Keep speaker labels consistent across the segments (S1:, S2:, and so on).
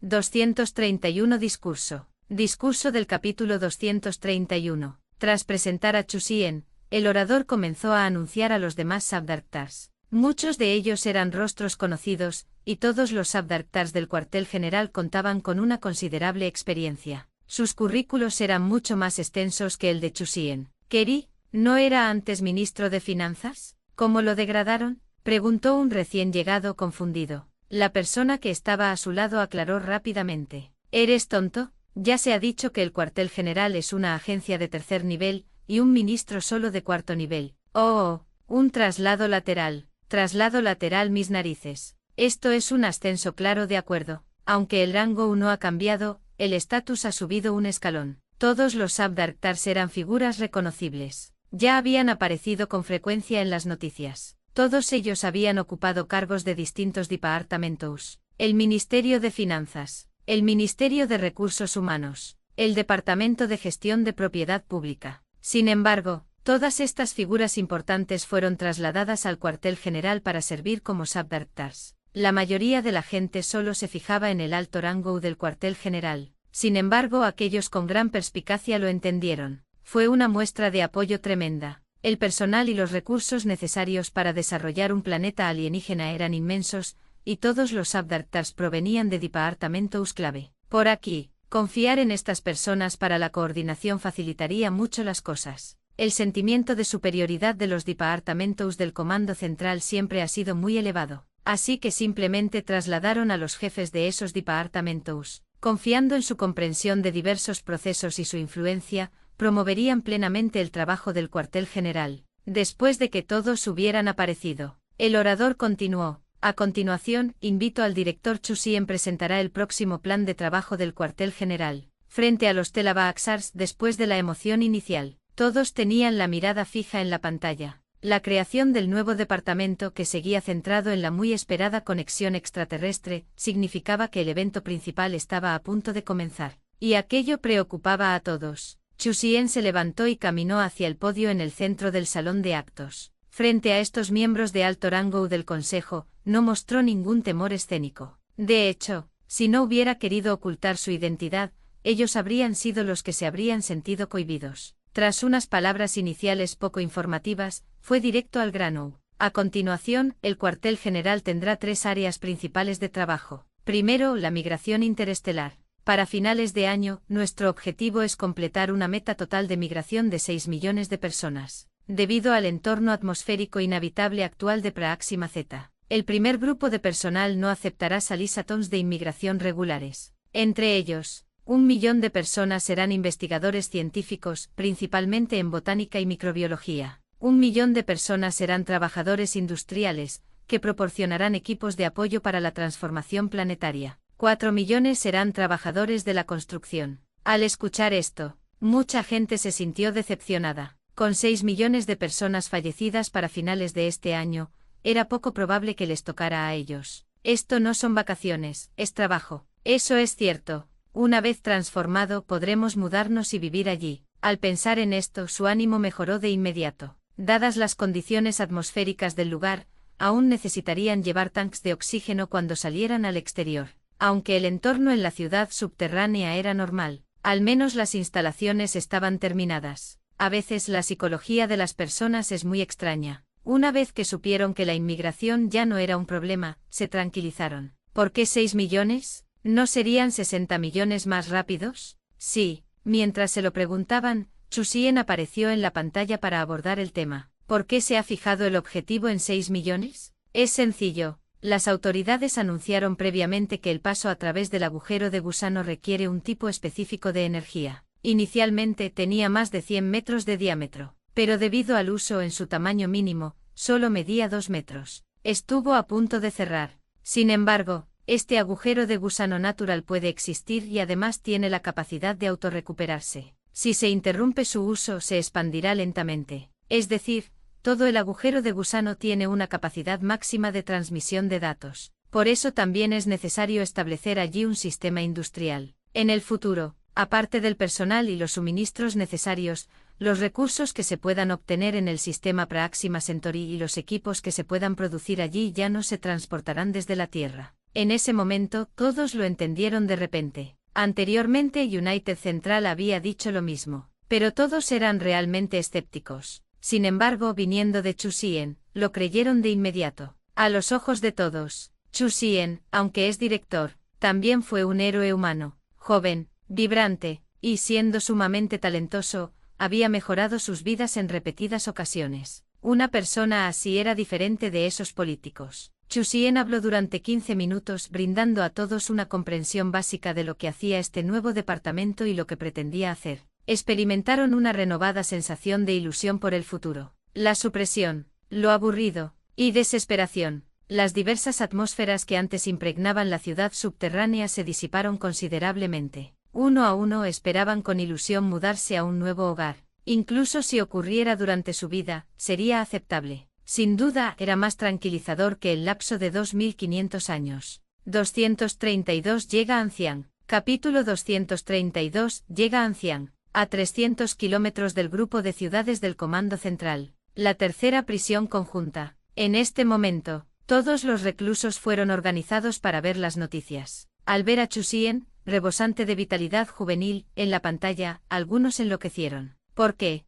S1: 231 Discurso. Discurso del capítulo 231. Tras presentar a Chusien, el orador comenzó a anunciar a los demás Sabdarktars. Muchos de ellos eran rostros conocidos, y todos los Sabdarktars del cuartel general contaban con una considerable experiencia. Sus currículos eran mucho más extensos que el de Chusien. ¿Keri, no era antes ministro de Finanzas? ¿Cómo lo degradaron?, preguntó un recién llegado confundido. La persona que estaba a su lado aclaró rápidamente. ¿Eres tonto? Ya se ha dicho que el cuartel general es una agencia de tercer nivel, y un ministro solo de cuarto nivel. Oh, un traslado lateral. Traslado lateral mis narices. Esto es un ascenso claro, de acuerdo. Aunque el rango no ha cambiado, el estatus ha subido un escalón. Todos los Sabdarktars eran figuras reconocibles. Ya habían aparecido con frecuencia en las noticias. Todos ellos habían ocupado cargos de distintos departamentos. El Ministerio de Finanzas, el Ministerio de Recursos Humanos, el Departamento de Gestión de Propiedad Pública. Sin embargo, todas estas figuras importantes fueron trasladadas al cuartel general para servir como Sabdarktars. La mayoría de la gente solo se fijaba en el alto rango del cuartel general. Sin embargo, aquellos con gran perspicacia lo entendieron. Fue una muestra de apoyo tremenda. El personal y los recursos necesarios para desarrollar un planeta alienígena eran inmensos, y todos los Sabdarktars provenían de departamentos clave. Por aquí, confiar en estas personas para la coordinación facilitaría mucho las cosas. El sentimiento de superioridad de los departamentos del Comando Central siempre ha sido muy elevado, así que simplemente trasladaron a los jefes de esos departamentos, confiando en su comprensión de diversos procesos y su influencia, promoverían plenamente el trabajo del cuartel general. Después de que todos hubieran aparecido, el orador continuó. A continuación, invito al director Chusien presentará el próximo plan de trabajo del cuartel general. Frente a los Telavaxars, después de la emoción inicial, todos tenían la mirada fija en la pantalla. La creación del nuevo departamento, que seguía centrado en la muy esperada conexión extraterrestre, significaba que el evento principal estaba a punto de comenzar. Y aquello preocupaba a todos. Chusien se levantó y caminó hacia el podio en el centro del salón de actos. Frente a estos miembros de alto rango del Consejo, no mostró ningún temor escénico. De hecho, si no hubiera querido ocultar su identidad, ellos habrían sido los que se habrían sentido cohibidos. Tras unas palabras iniciales poco informativas, fue directo al grano. A continuación, el cuartel general tendrá 3 áreas principales de trabajo. Primero, la migración interestelar. Para finales de año, nuestro objetivo es completar una meta total de migración de 6 millones de personas. Debido al entorno atmosférico inhabitable actual de Praxima Z, el primer grupo de personal no aceptará salisatons de inmigración regulares. Entre ellos, 1 millón de personas serán investigadores científicos, principalmente en botánica y microbiología. 1 millón de personas serán trabajadores industriales, que proporcionarán equipos de apoyo para la transformación planetaria. 4 millones serán trabajadores de la construcción. Al escuchar esto, mucha gente se sintió decepcionada. Con 6 millones de personas fallecidas para finales de este año, era poco probable que les tocara a ellos. Esto no son vacaciones, es trabajo. Eso es cierto. Una vez transformado podremos mudarnos y vivir allí. Al pensar en esto, su ánimo mejoró de inmediato. Dadas las condiciones atmosféricas del lugar, aún necesitarían llevar tanques de oxígeno cuando salieran al exterior. Aunque el entorno en la ciudad subterránea era normal, al menos las instalaciones estaban terminadas. A veces la psicología de las personas es muy extraña. Una vez que supieron que la inmigración ya no era un problema, se tranquilizaron. ¿Por qué 6 millones? ¿No serían 60 millones más rápidos? Sí. Mientras se lo preguntaban, Chusien apareció en la pantalla para abordar el tema. ¿Por qué se ha fijado el objetivo en 6 millones? Es sencillo. Las autoridades anunciaron previamente que el paso a través del agujero de gusano requiere un tipo específico de energía. Inicialmente tenía más de 100 metros de diámetro, pero debido al uso en su tamaño mínimo, solo medía 2 metros. Estuvo a punto de cerrar. Sin embargo, este agujero de gusano natural puede existir y además tiene la capacidad de autorrecuperarse. Si se interrumpe su uso, se expandirá lentamente. Es decir, todo el agujero de gusano tiene una capacidad máxima de transmisión de datos. Por eso también es necesario establecer allí un sistema industrial. En el futuro, aparte del personal y los suministros necesarios, los recursos que se puedan obtener en el sistema Praxima Centauri y los equipos que se puedan producir allí ya no se transportarán desde la Tierra. En ese momento, todos lo entendieron de repente. Anteriormente United Central había dicho lo mismo, pero todos eran realmente escépticos. Sin embargo, viniendo de Chu Xien, lo creyeron de inmediato. A los ojos de todos, Chu Xien, aunque es director, también fue un héroe humano, joven, vibrante, y siendo sumamente talentoso, había mejorado sus vidas en repetidas ocasiones. Una persona así era diferente de esos políticos. Chu Xien habló durante 15 minutos brindando a todos una comprensión básica de lo que hacía este nuevo departamento y lo que pretendía hacer. Experimentaron una renovada sensación de ilusión por el futuro. La supresión, lo aburrido, y desesperación. Las diversas atmósferas que antes impregnaban la ciudad subterránea se disiparon considerablemente. Uno a uno esperaban con ilusión mudarse a un nuevo hogar. Incluso si ocurriera durante su vida, sería aceptable. Sin duda, era más tranquilizador que el lapso de 2500 años. 232 llega a Ancián. Capítulo 232 llega a Ancián. A 300 kilómetros del grupo de ciudades del Comando Central. La tercera prisión conjunta. En este momento, todos los reclusos fueron organizados para ver las noticias. Al ver a Chu Xien, rebosante de vitalidad juvenil, en la pantalla, algunos enloquecieron. ¿Por qué?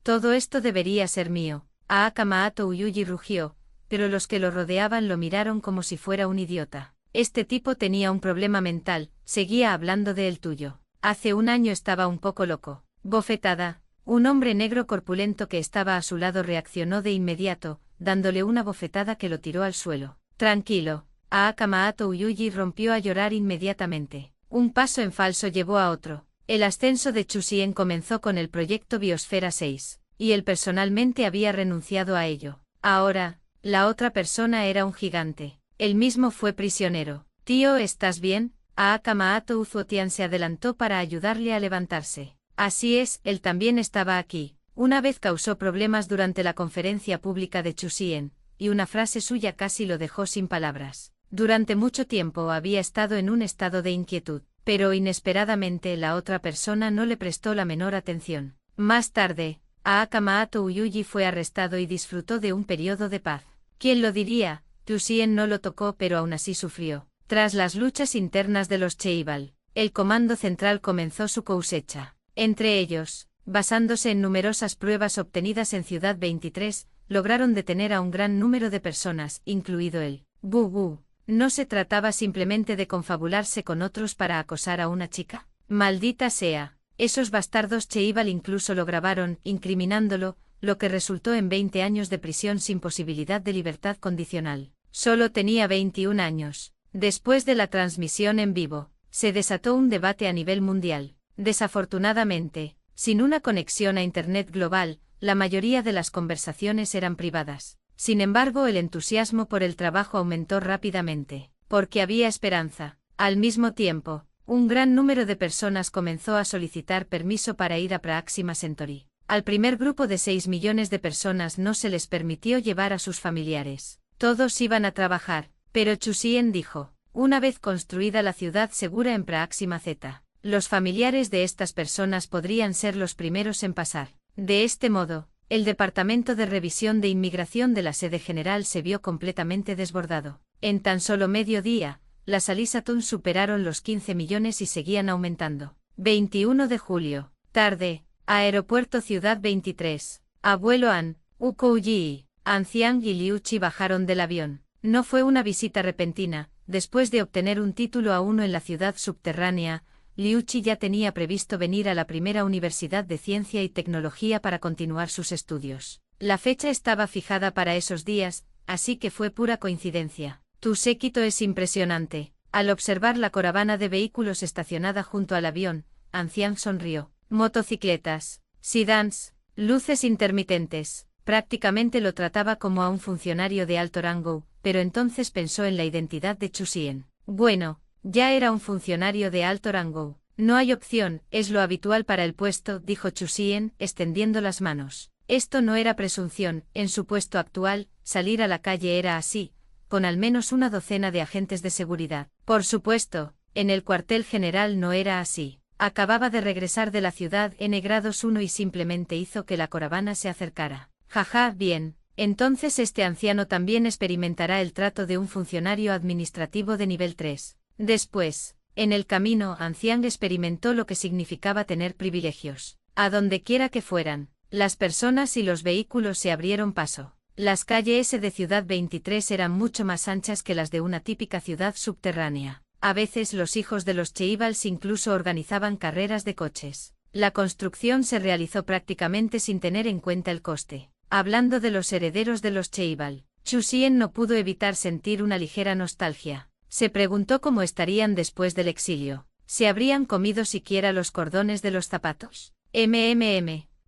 S1: Todo esto debería ser mío. Maato Uyuji rugió, pero los que lo rodeaban lo miraron como si fuera un idiota. Este tipo tenía un problema mental, seguía hablando de el tuyo. Hace un año estaba un poco loco. Bofetada. Un hombre negro corpulento que estaba a su lado reaccionó de inmediato, dándole una bofetada que lo tiró al suelo. Tranquilo. Maato Uyuji rompió a llorar inmediatamente. Un paso en falso llevó a otro. El ascenso de Chu Xien comenzó con el proyecto Biosfera 6. Y él personalmente había renunciado a ello. Ahora, la otra persona era un gigante. Él mismo fue prisionero. Tío, ¿estás bien? Maato Uzuotian se adelantó para ayudarle a levantarse. Así es, él también estaba aquí. Una vez causó problemas durante la conferencia pública de Chu Xien, y una frase suya casi lo dejó sin palabras. Durante mucho tiempo había estado en un estado de inquietud, pero inesperadamente la otra persona no le prestó la menor atención. Más tarde, Maato Uyuji fue arrestado y disfrutó de un periodo de paz. ¿Quién lo diría? Chu Xien no lo tocó pero aún así sufrió. Tras las luchas internas de los Cheibal, el Comando Central comenzó su cosecha. Entre ellos, basándose en numerosas pruebas obtenidas en Ciudad 23, lograron detener a un gran número de personas, incluido él. Wu. ¿No se trataba simplemente de confabularse con otros para acosar a una chica? Maldita sea. Esos bastardos Cheibal incluso lo grabaron, incriminándolo, lo que resultó en 20 años de prisión sin posibilidad de libertad condicional. Solo tenía 21 años. Después de la transmisión en vivo, se desató un debate a nivel mundial. Desafortunadamente, sin una conexión a Internet global, la mayoría de las conversaciones eran privadas. Sin embargo, el entusiasmo por el trabajo aumentó rápidamente, porque había esperanza. Al mismo tiempo, un gran número de personas comenzó a solicitar permiso para ir a Praxima Centauri. Al primer grupo de 6 millones de personas no se les permitió llevar a sus familiares. Todos iban a trabajar, pero Chu Xien dijo, una vez construida la ciudad segura en Praxima Z, los familiares de estas personas podrían ser los primeros en pasar. De este modo, el Departamento de Revisión de Inmigración de la sede general se vio completamente desbordado. En tan solo medio día, las Alisatun superaron los 15 millones y seguían aumentando. 21 de julio, tarde, Aeropuerto Ciudad 23. Abuelo An, Ukouji, Anciang y Liuchi bajaron del avión. No fue una visita repentina. Después de obtener un título A1 en la ciudad subterránea, Liuchi ya tenía previsto venir a la primera universidad de ciencia y tecnología para continuar sus estudios. La fecha estaba fijada para esos días, así que fue pura coincidencia. Tu séquito es impresionante. Al observar la caravana de vehículos estacionada junto al avión, Anciang sonrió. Motocicletas, sedans, luces intermitentes. Prácticamente lo trataba como a un funcionario de alto rango, pero entonces pensó en la identidad de Chu Xien. Bueno, ya era un funcionario de alto rango. No hay opción, es lo habitual para el puesto, dijo Chu Xien, extendiendo las manos. Esto no era presunción, en su puesto actual, salir a la calle era así, con al menos una docena de agentes de seguridad. Por supuesto, en el cuartel general no era así. Acababa de regresar de la ciudad N-1 y simplemente hizo que la caravana se acercara. Jaja, bien, Entonces este anciano también experimentará el trato de un funcionario administrativo de nivel 3. Después, en el camino, Ancián experimentó lo que significaba tener privilegios. A donde quiera que fueran, las personas y los vehículos se abrieron paso. Las calles de Ciudad 23 eran mucho más anchas que las de una típica ciudad subterránea. A veces los hijos de los Cheivals incluso organizaban carreras de coches. La construcción se realizó prácticamente sin tener en cuenta el coste. Hablando de los herederos de los Cheival, Chu Xian no pudo evitar sentir una ligera nostalgia. Se preguntó cómo estarían después del exilio. ¿Se habrían comido siquiera los cordones de los zapatos?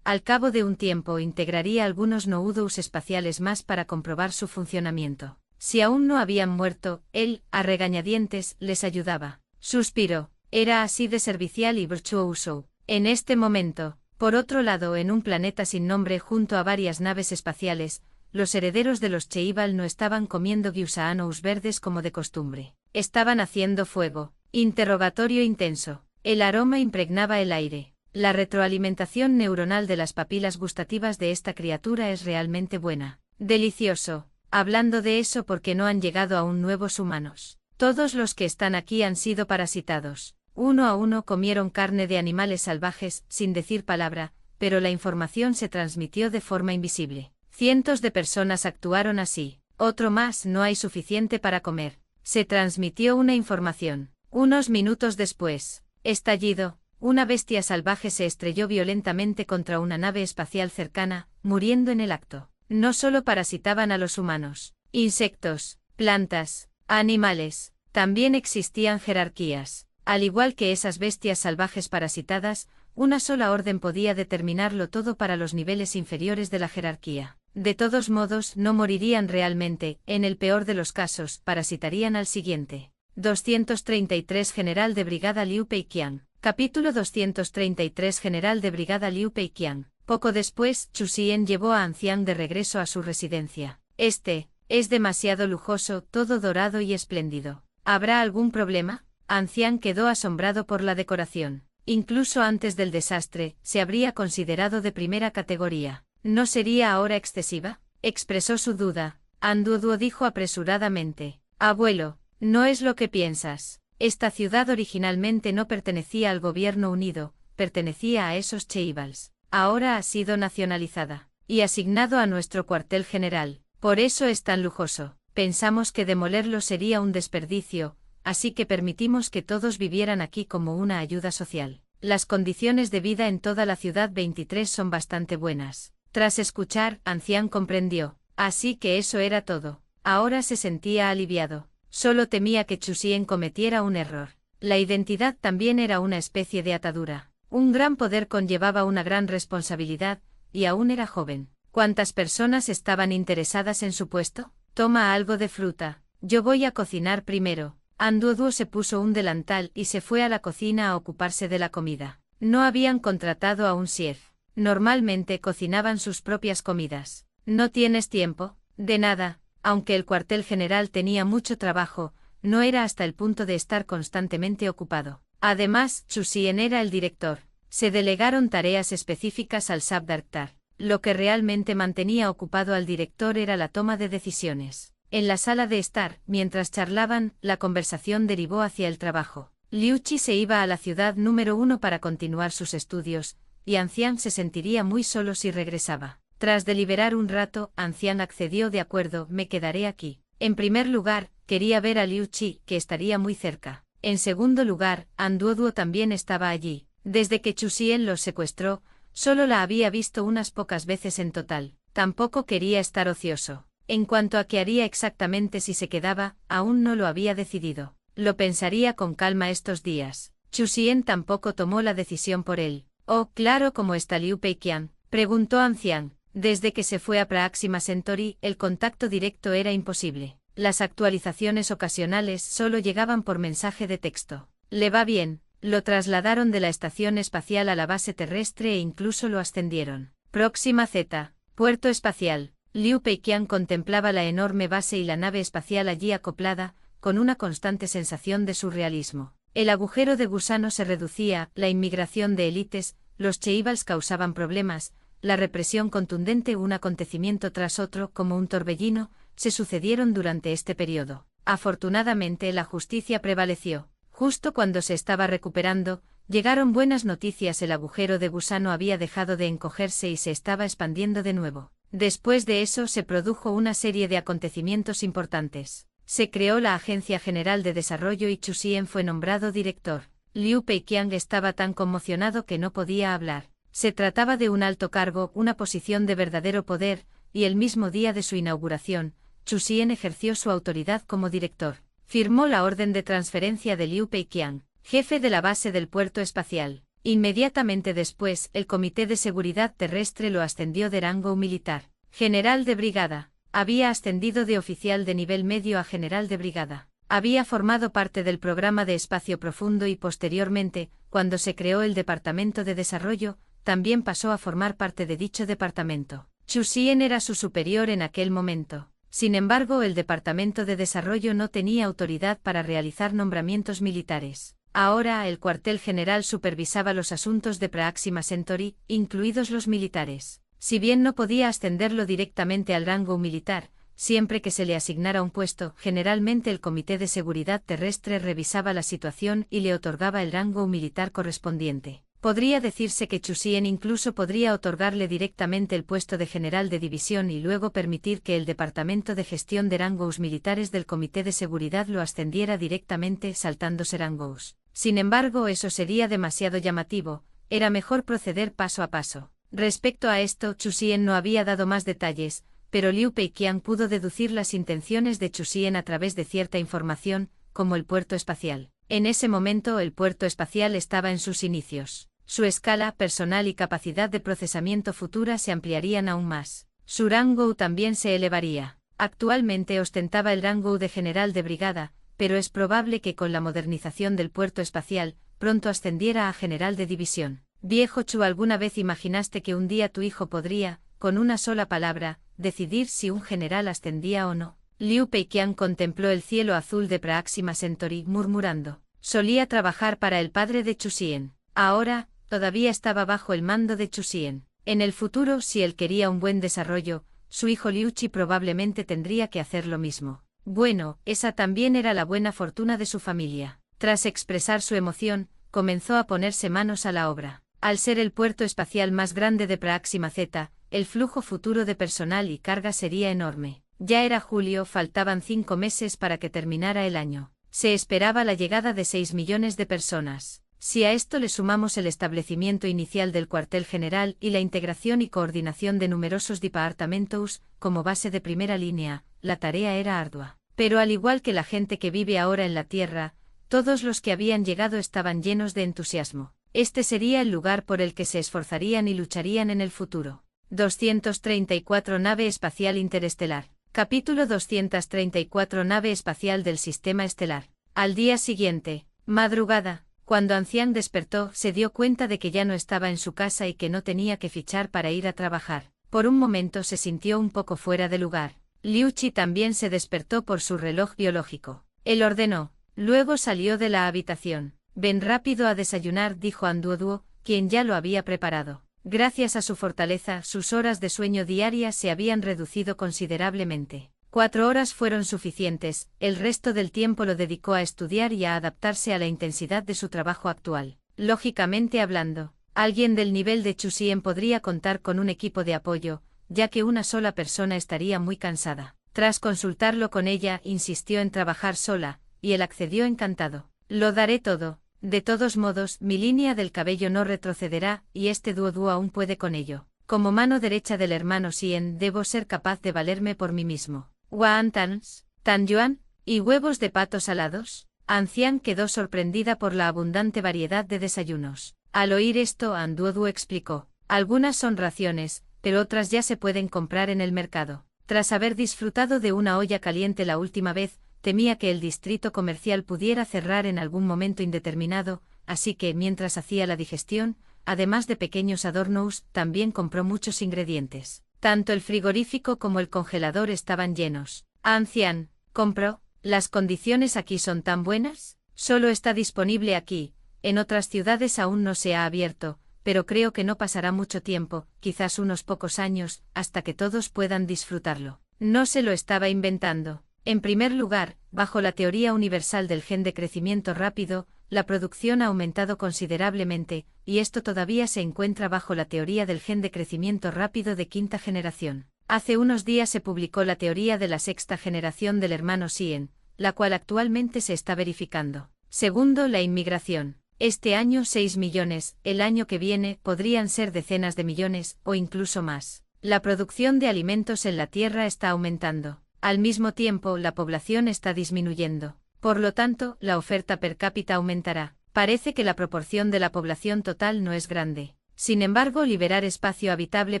S1: Al cabo de un tiempo integraría algunos nodos espaciales más para comprobar su funcionamiento. Si aún no habían muerto, él, a regañadientes, les ayudaba. Suspiró. Era así de servicial y virtuoso. En este momento, por otro lado, en un planeta sin nombre junto a varias naves espaciales, los herederos de los Cheival no estaban comiendo gusanos verdes como de costumbre. Estaban haciendo fuego. Interrogatorio intenso. El aroma impregnaba el aire. La retroalimentación neuronal de las papilas gustativas de esta criatura es realmente buena. Delicioso. Hablando de eso, porque no han llegado aún nuevos humanos. Todos los que están aquí han sido parasitados. Uno a uno comieron carne de animales salvajes, sin decir palabra, pero la información se transmitió de forma invisible. Cientos de personas actuaron así. Otro más, no hay suficiente para comer. Se transmitió una información. Unos minutos después, estallido, una bestia salvaje se estrelló violentamente contra una nave espacial cercana, muriendo en el acto. No solo parasitaban a los humanos, insectos, plantas, animales, también existían jerarquías. Al igual que esas bestias salvajes parasitadas, una sola orden podía determinarlo todo para los niveles inferiores de la jerarquía. De todos modos, no morirían realmente, en el peor de los casos, parasitarían al siguiente. 233 General de Brigada Liu Peiqian. Capítulo 233 General de Brigada Liu Peiqian. Poco después, Chu Xian llevó a Ancián de regreso a su residencia. Este, es demasiado lujoso, todo dorado y espléndido. ¿Habrá algún problema? Ancián quedó asombrado por la decoración. Incluso antes del desastre, se habría considerado de primera categoría. ¿No sería ahora excesiva? Expresó su duda. Anduoduo dijo apresuradamente. Abuelo, no es lo que piensas. Esta ciudad originalmente no pertenecía al Gobierno Unido, pertenecía a esos Cheivals. Ahora ha sido nacionalizada y asignado a nuestro cuartel general. Por eso es tan lujoso. Pensamos que demolerlo sería un desperdicio, así que permitimos que todos vivieran aquí como una ayuda social. Las condiciones de vida en toda la ciudad 23 son bastante buenas. Tras escuchar, Ancián comprendió. Así que eso era todo. Ahora se sentía aliviado. Solo temía que Chu Xian cometiera un error. La identidad también era una especie de atadura. Un gran poder conllevaba una gran responsabilidad, y aún era joven. ¿Cuántas personas estaban interesadas en su puesto? Toma algo de fruta. Yo voy a cocinar primero. Anduoduo se puso un delantal y se fue a la cocina a ocuparse de la comida. No habían contratado a un chef. Normalmente cocinaban sus propias comidas. ¿No tienes tiempo? De nada. Aunque el cuartel general tenía mucho trabajo, no era hasta el punto de estar constantemente ocupado. Además, Chu Xian era el director. Se delegaron tareas específicas al Sabdarktar. Lo que realmente mantenía ocupado al director era la toma de decisiones. En la sala de estar, mientras charlaban, la conversación derivó hacia el trabajo. Liu Qi se iba a la ciudad número 1 para continuar sus estudios, y Ancián se sentiría muy solo si regresaba. Tras deliberar un rato, Ancián accedió de acuerdo, me quedaré aquí. En primer lugar, quería ver a Liu Qi, que estaría muy cerca. En segundo lugar, Anduoduo también estaba allí. Desde que Chu Xian los secuestró, solo la había visto unas pocas veces en total. Tampoco quería estar ocioso. En cuanto a qué haría exactamente si se quedaba, aún no lo había decidido. Lo pensaría con calma estos días. Chu Xian tampoco tomó la decisión por él. Oh, claro, ¿cómo está Liu Peiqian?, preguntó Ancián. Desde que se fue a Praxima Centauri, el contacto directo era imposible. Las actualizaciones ocasionales solo llegaban por mensaje de texto. Le va bien. Lo trasladaron de la estación espacial a la base terrestre e incluso lo ascendieron. Próxima Z. Puerto espacial. Liu Peiqian contemplaba la enorme base y la nave espacial allí acoplada, con una constante sensación de surrealismo. El agujero de gusano se reducía, la inmigración de élites, los Cheivals causaban problemas, la represión contundente, un acontecimiento tras otro como un torbellino, se sucedieron durante este periodo. Afortunadamente la justicia prevaleció. Justo cuando se estaba recuperando, llegaron buenas noticias: el agujero de gusano había dejado de encogerse y se estaba expandiendo de nuevo. Después de eso se produjo una serie de acontecimientos importantes. Se creó la Agencia General de Desarrollo y Chu Xian fue nombrado director. Liu Peiqiang estaba tan conmocionado que no podía hablar. Se trataba de un alto cargo, una posición de verdadero poder, y el mismo día de su inauguración, Chu Xian ejerció su autoridad como director. Firmó la orden de transferencia de Liu Peiqiang, jefe de la base del puerto espacial. Inmediatamente después, el Comité de Seguridad Terrestre lo ascendió de rango militar. General de brigada. Había ascendido de oficial de nivel medio a general de brigada. Había formado parte del programa de espacio profundo y posteriormente, cuando se creó el Departamento de Desarrollo, también pasó a formar parte de dicho departamento. Chu Xian era su superior en aquel momento. Sin embargo, el Departamento de Desarrollo no tenía autoridad para realizar nombramientos militares. Ahora, el cuartel general supervisaba los asuntos de Proxima Centauri, incluidos los militares. Si bien no podía ascenderlo directamente al rango militar, siempre que se le asignara un puesto, generalmente el Comité de Seguridad Terrestre revisaba la situación y le otorgaba el rango militar correspondiente. Podría decirse que Chu Xian incluso podría otorgarle directamente el puesto de general de división y luego permitir que el Departamento de Gestión de Rangos Militares del Comité de Seguridad lo ascendiera directamente saltándose rangos. Sin embargo, eso sería demasiado llamativo, era mejor proceder paso a paso. Respecto a esto, Chu Xian no había dado más detalles, pero Liu Peiqiang pudo deducir las intenciones de Chu Xian a través de cierta información, como el puerto espacial. En ese momento el puerto espacial estaba en sus inicios. Su escala, personal y capacidad de procesamiento futura se ampliarían aún más. Su rango también se elevaría. Actualmente ostentaba el rango de general de brigada, pero es probable que con la modernización del puerto espacial, pronto ascendiera a general de división. Viejo Chu, ¿alguna vez imaginaste que un día tu hijo podría, con una sola palabra, decidir si un general ascendía o no? Liu Peiqiang contempló el cielo azul de Proxima Centauri, murmurando. Solía trabajar para el padre de Chu Xian. Ahora, todavía estaba bajo el mando de Chu Xian. En el futuro, si él quería un buen desarrollo, su hijo Liu Qi probablemente tendría que hacer lo mismo. Bueno, esa también era la buena fortuna de su familia. Tras expresar su emoción, comenzó a ponerse manos a la obra. Al ser el puerto espacial más grande de Proxima Z, el flujo futuro de personal y carga sería enorme. Ya era julio, faltaban 5 meses para que terminara el año. Se esperaba la llegada de 6 millones de personas. Si a esto le sumamos el establecimiento inicial del cuartel general y la integración y coordinación de numerosos departamentos, como base de primera línea, la tarea era ardua. Pero al igual que la gente que vive ahora en la Tierra, todos los que habían llegado estaban llenos de entusiasmo. Este sería el lugar por el que se esforzarían y lucharían en el futuro. 234 Nave espacial interestelar. Capítulo 234 Nave espacial del sistema estelar. Al día siguiente, madrugada, cuando Ancián despertó, se dio cuenta de que ya no estaba en su casa y que no tenía que fichar para ir a trabajar. Por un momento se sintió un poco fuera de lugar. Liu Qi también se despertó por su reloj biológico. Él ordenó. Luego salió de la habitación. Ven rápido a desayunar, dijo Anduoduo, quien ya lo había preparado. Gracias a su fortaleza, sus horas de sueño diarias se habían reducido considerablemente. 4 horas fueron suficientes, el resto del tiempo lo dedicó a estudiar y a adaptarse a la intensidad de su trabajo actual. Lógicamente hablando, alguien del nivel de Chu Xian podría contar con un equipo de apoyo, ya que una sola persona estaría muy cansada. Tras consultarlo con ella, insistió en trabajar sola, y él accedió encantado. Lo daré todo. De todos modos, mi línea del cabello no retrocederá, y este Duoduo aún puede con ello. Como mano derecha del hermano Xian, debo ser capaz de valerme por mí mismo. Wontons, Tan Yuan, y huevos de pato salados. Ancián quedó sorprendida por la abundante variedad de desayunos. Al oír esto, Anduoduo explicó. Algunas son raciones, pero otras ya se pueden comprar en el mercado. Tras haber disfrutado de una olla caliente la última vez, temía que el distrito comercial pudiera cerrar en algún momento indeterminado, así que, mientras hacía la digestión, además de pequeños adornos, también compró muchos ingredientes. Tanto el frigorífico como el congelador estaban llenos. Ancián, compró. ¿Las condiciones aquí son tan buenas? Solo está disponible aquí, en otras ciudades aún no se ha abierto, pero creo que no pasará mucho tiempo, quizás unos pocos años, hasta que todos puedan disfrutarlo. No se lo estaba inventando. En primer lugar, bajo la teoría universal del gen de crecimiento rápido, la producción ha aumentado considerablemente, y esto todavía se encuentra bajo la teoría del gen de crecimiento rápido de quinta generación. Hace unos días se publicó la teoría de la sexta generación del hermano Sien, la cual actualmente se está verificando. Segundo, la inmigración. Este año 6 millones, el año que viene podrían ser decenas de millones, o incluso más. La producción de alimentos en la Tierra está aumentando. Al mismo tiempo, la población está disminuyendo. Por lo tanto, la oferta per cápita aumentará. Parece que la proporción de la población total no es grande. Sin embargo, liberar espacio habitable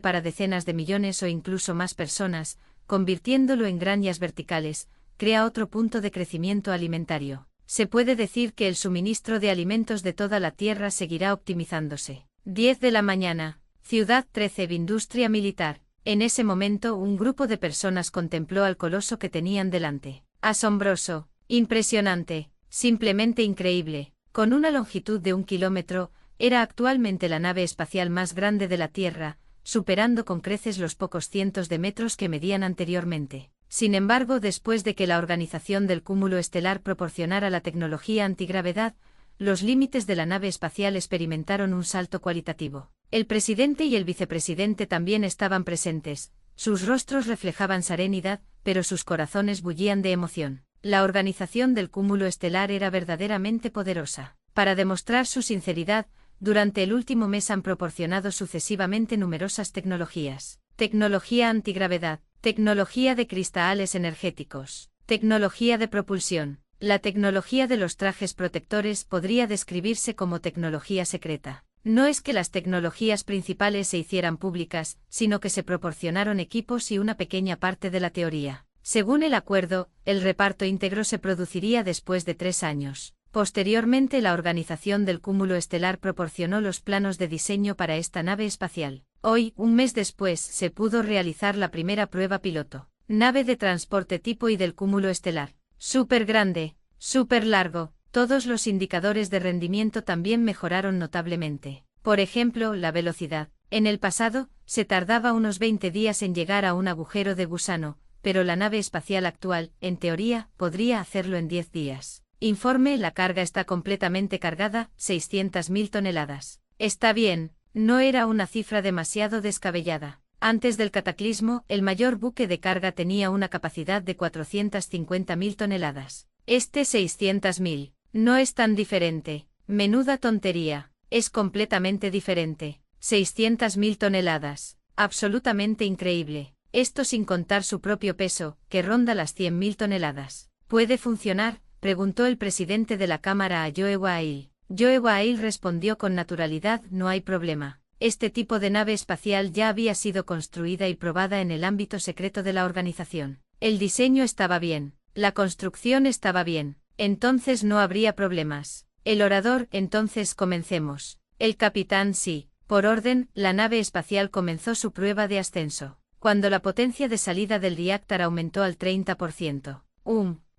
S1: para decenas de millones o incluso más personas, convirtiéndolo en granjas verticales, crea otro punto de crecimiento alimentario. Se puede decir que el suministro de alimentos de toda la Tierra seguirá optimizándose. 10 de la mañana. Ciudad 13. Industria militar. En ese momento un grupo de personas contempló al coloso que tenían delante. Asombroso, impresionante, simplemente increíble. Con una longitud de 1 kilómetro, era actualmente la nave espacial más grande de la Tierra, superando con creces los pocos cientos de metros que medían anteriormente. Sin embargo, después de que la organización del cúmulo estelar proporcionara la tecnología antigravedad, los límites de la nave espacial experimentaron un salto cualitativo. El presidente y el vicepresidente también estaban presentes, sus rostros reflejaban serenidad, pero sus corazones bullían de emoción. La organización del cúmulo estelar era verdaderamente poderosa. Para demostrar su sinceridad, durante el último mes han proporcionado sucesivamente numerosas tecnologías. Tecnología antigravedad, tecnología de cristales energéticos, tecnología de propulsión. La tecnología de los trajes protectores podría describirse como tecnología secreta. No es que las tecnologías principales se hicieran públicas, sino que se proporcionaron equipos y una pequeña parte de la teoría. Según el acuerdo, el reparto íntegro se produciría después de 3 años. Posteriormente, la organización del cúmulo estelar proporcionó los planos de diseño para esta nave espacial. Hoy, un mes después, se pudo realizar la primera prueba piloto. Nave de transporte tipo I del cúmulo estelar. Súper grande, súper largo. Todos los indicadores de rendimiento también mejoraron notablemente. Por ejemplo, la velocidad. En el pasado, se tardaba unos 20 días en llegar a un agujero de gusano, pero la nave espacial actual, en teoría, podría hacerlo en 10 días. Informe: la carga está completamente cargada, 600.000 toneladas. Está bien, no era una cifra demasiado descabellada. Antes del cataclismo, el mayor buque de carga tenía una capacidad de 450.000 toneladas. Este 600.000. No es tan diferente. Menuda tontería. Es completamente diferente. 600.000 toneladas. Absolutamente increíble. Esto sin contar su propio peso, que ronda las 100.000 toneladas. ¿Puede funcionar?, preguntó el presidente de la Cámara a Joe Weil. Joe Weil respondió con naturalidad: no hay problema. Este tipo de nave espacial ya había sido construida y probada en el ámbito secreto de la organización. El diseño estaba bien. La construcción estaba bien. Entonces no habría problemas. El orador: entonces comencemos. El capitán: sí. Por orden, la nave espacial comenzó su prueba de ascenso. Cuando la potencia de salida del reactor aumentó al 30%.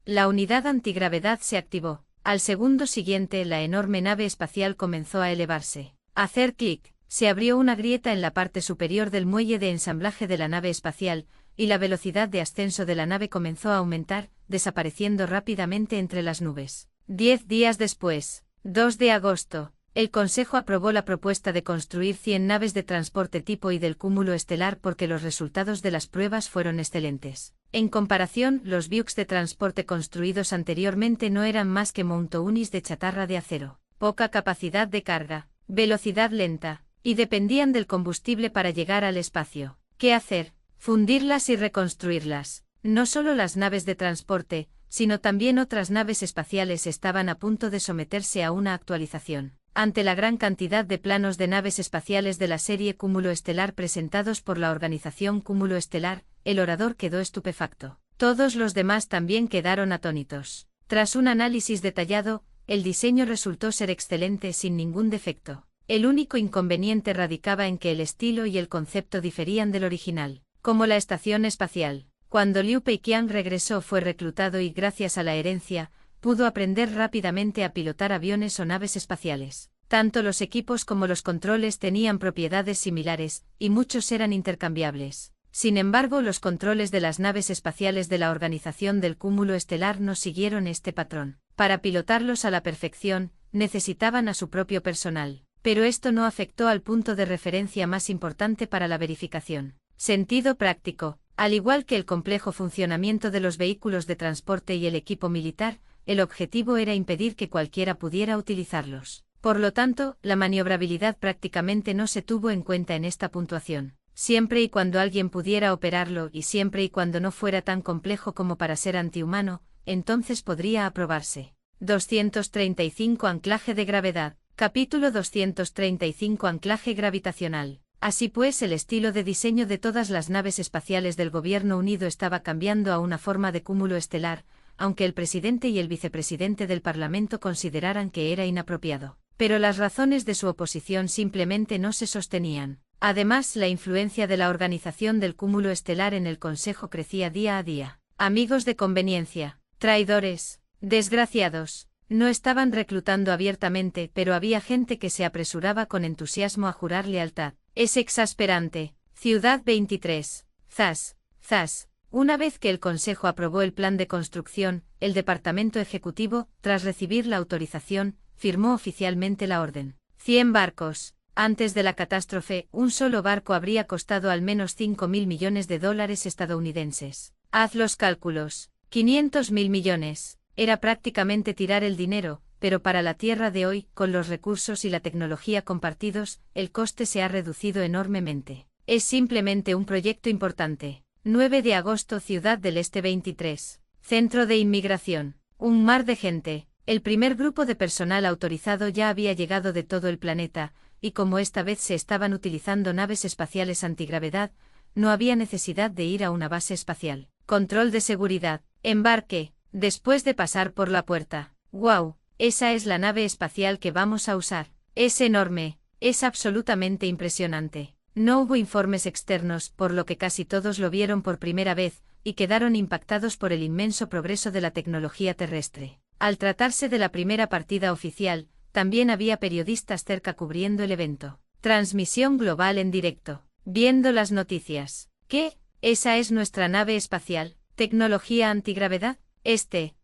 S1: La unidad antigravedad se activó. Al segundo siguiente, la enorme nave espacial comenzó a elevarse. Hacer clic. Se abrió una grieta en la parte superior del muelle de ensamblaje de la nave espacial, y la velocidad de ascenso de la nave comenzó a aumentar, desapareciendo rápidamente entre las nubes. 10 días después, 2 de agosto, el Consejo aprobó la propuesta de construir 100 naves de transporte tipo I del cúmulo estelar porque los resultados de las pruebas fueron excelentes. En comparación, los Bukes de transporte construidos anteriormente no eran más que montounis de chatarra de acero, poca capacidad de carga, velocidad lenta, y dependían del combustible para llegar al espacio. ¿Qué hacer? Fundirlas y reconstruirlas. No solo las naves de transporte, sino también otras naves espaciales estaban a punto de someterse a una actualización. Ante la gran cantidad de planos de naves espaciales de la serie Cúmulo Estelar presentados por la organización Cúmulo Estelar, el orador quedó estupefacto. Todos los demás también quedaron atónitos. Tras un análisis detallado, el diseño resultó ser excelente sin ningún defecto. El único inconveniente radicaba en que el estilo y el concepto diferían del original. Como la estación espacial. Cuando Liu Peiqiang regresó, fue reclutado y gracias a la herencia, pudo aprender rápidamente a pilotar aviones o naves espaciales. Tanto los equipos como los controles tenían propiedades similares, y muchos eran intercambiables. Sin embargo, los controles de las naves espaciales de la Organización del Cúmulo Estelar no siguieron este patrón. Para pilotarlos a la perfección, necesitaban a su propio personal. Pero esto no afectó al punto de referencia más importante para la verificación. Sentido práctico. Al igual que el complejo funcionamiento de los vehículos de transporte y el equipo militar, el objetivo era impedir que cualquiera pudiera utilizarlos. Por lo tanto, la maniobrabilidad prácticamente no se tuvo en cuenta en esta puntuación. Siempre y cuando alguien pudiera operarlo y siempre y cuando no fuera tan complejo como para ser antihumano, entonces podría aprobarse. 235 Anclaje de gravedad. Capítulo 235 Anclaje gravitacional. Así pues, el estilo de diseño de todas las naves espaciales del Gobierno Unido estaba cambiando a una forma de cúmulo estelar, aunque el presidente y el vicepresidente del Parlamento consideraran que era inapropiado. Pero las razones de su oposición simplemente no se sostenían. Además, la influencia de la organización del cúmulo estelar en el Consejo crecía día a día. Amigos de conveniencia, traidores, desgraciados, no estaban reclutando abiertamente, pero había gente que se apresuraba con entusiasmo a jurar lealtad. Es exasperante. Ciudad 23. Zas. Una vez que el Consejo aprobó el plan de construcción, el Departamento Ejecutivo, tras recibir la autorización, firmó oficialmente la orden. 100 barcos. Antes de la catástrofe, un solo barco habría costado al menos $5.000 millones estadounidenses. Haz los cálculos. 500.000 millones. Era prácticamente tirar el dinero, pero para la Tierra de hoy, con los recursos y la tecnología compartidos, el coste se ha reducido enormemente. Es simplemente un proyecto importante. 9 de agosto Ciudad del Este 23. Centro de Inmigración. Un mar de gente. El primer grupo de personal autorizado ya había llegado de todo el planeta, y como esta vez se estaban utilizando naves espaciales antigravedad, no había necesidad de ir a una base espacial. Control de seguridad. Embarque. Después de pasar por la puerta. ¡Wow! Esa es la nave espacial que vamos a usar. Es enorme. Es absolutamente impresionante. No hubo informes externos, por lo que casi todos lo vieron por primera vez, y quedaron impactados por el inmenso progreso de la tecnología terrestre. Al tratarse de la primera partida oficial, también había periodistas cerca cubriendo el evento. Transmisión global en directo. Viendo las noticias. ¿Qué? ¿Esa es nuestra nave espacial? ¿Tecnología antigravedad?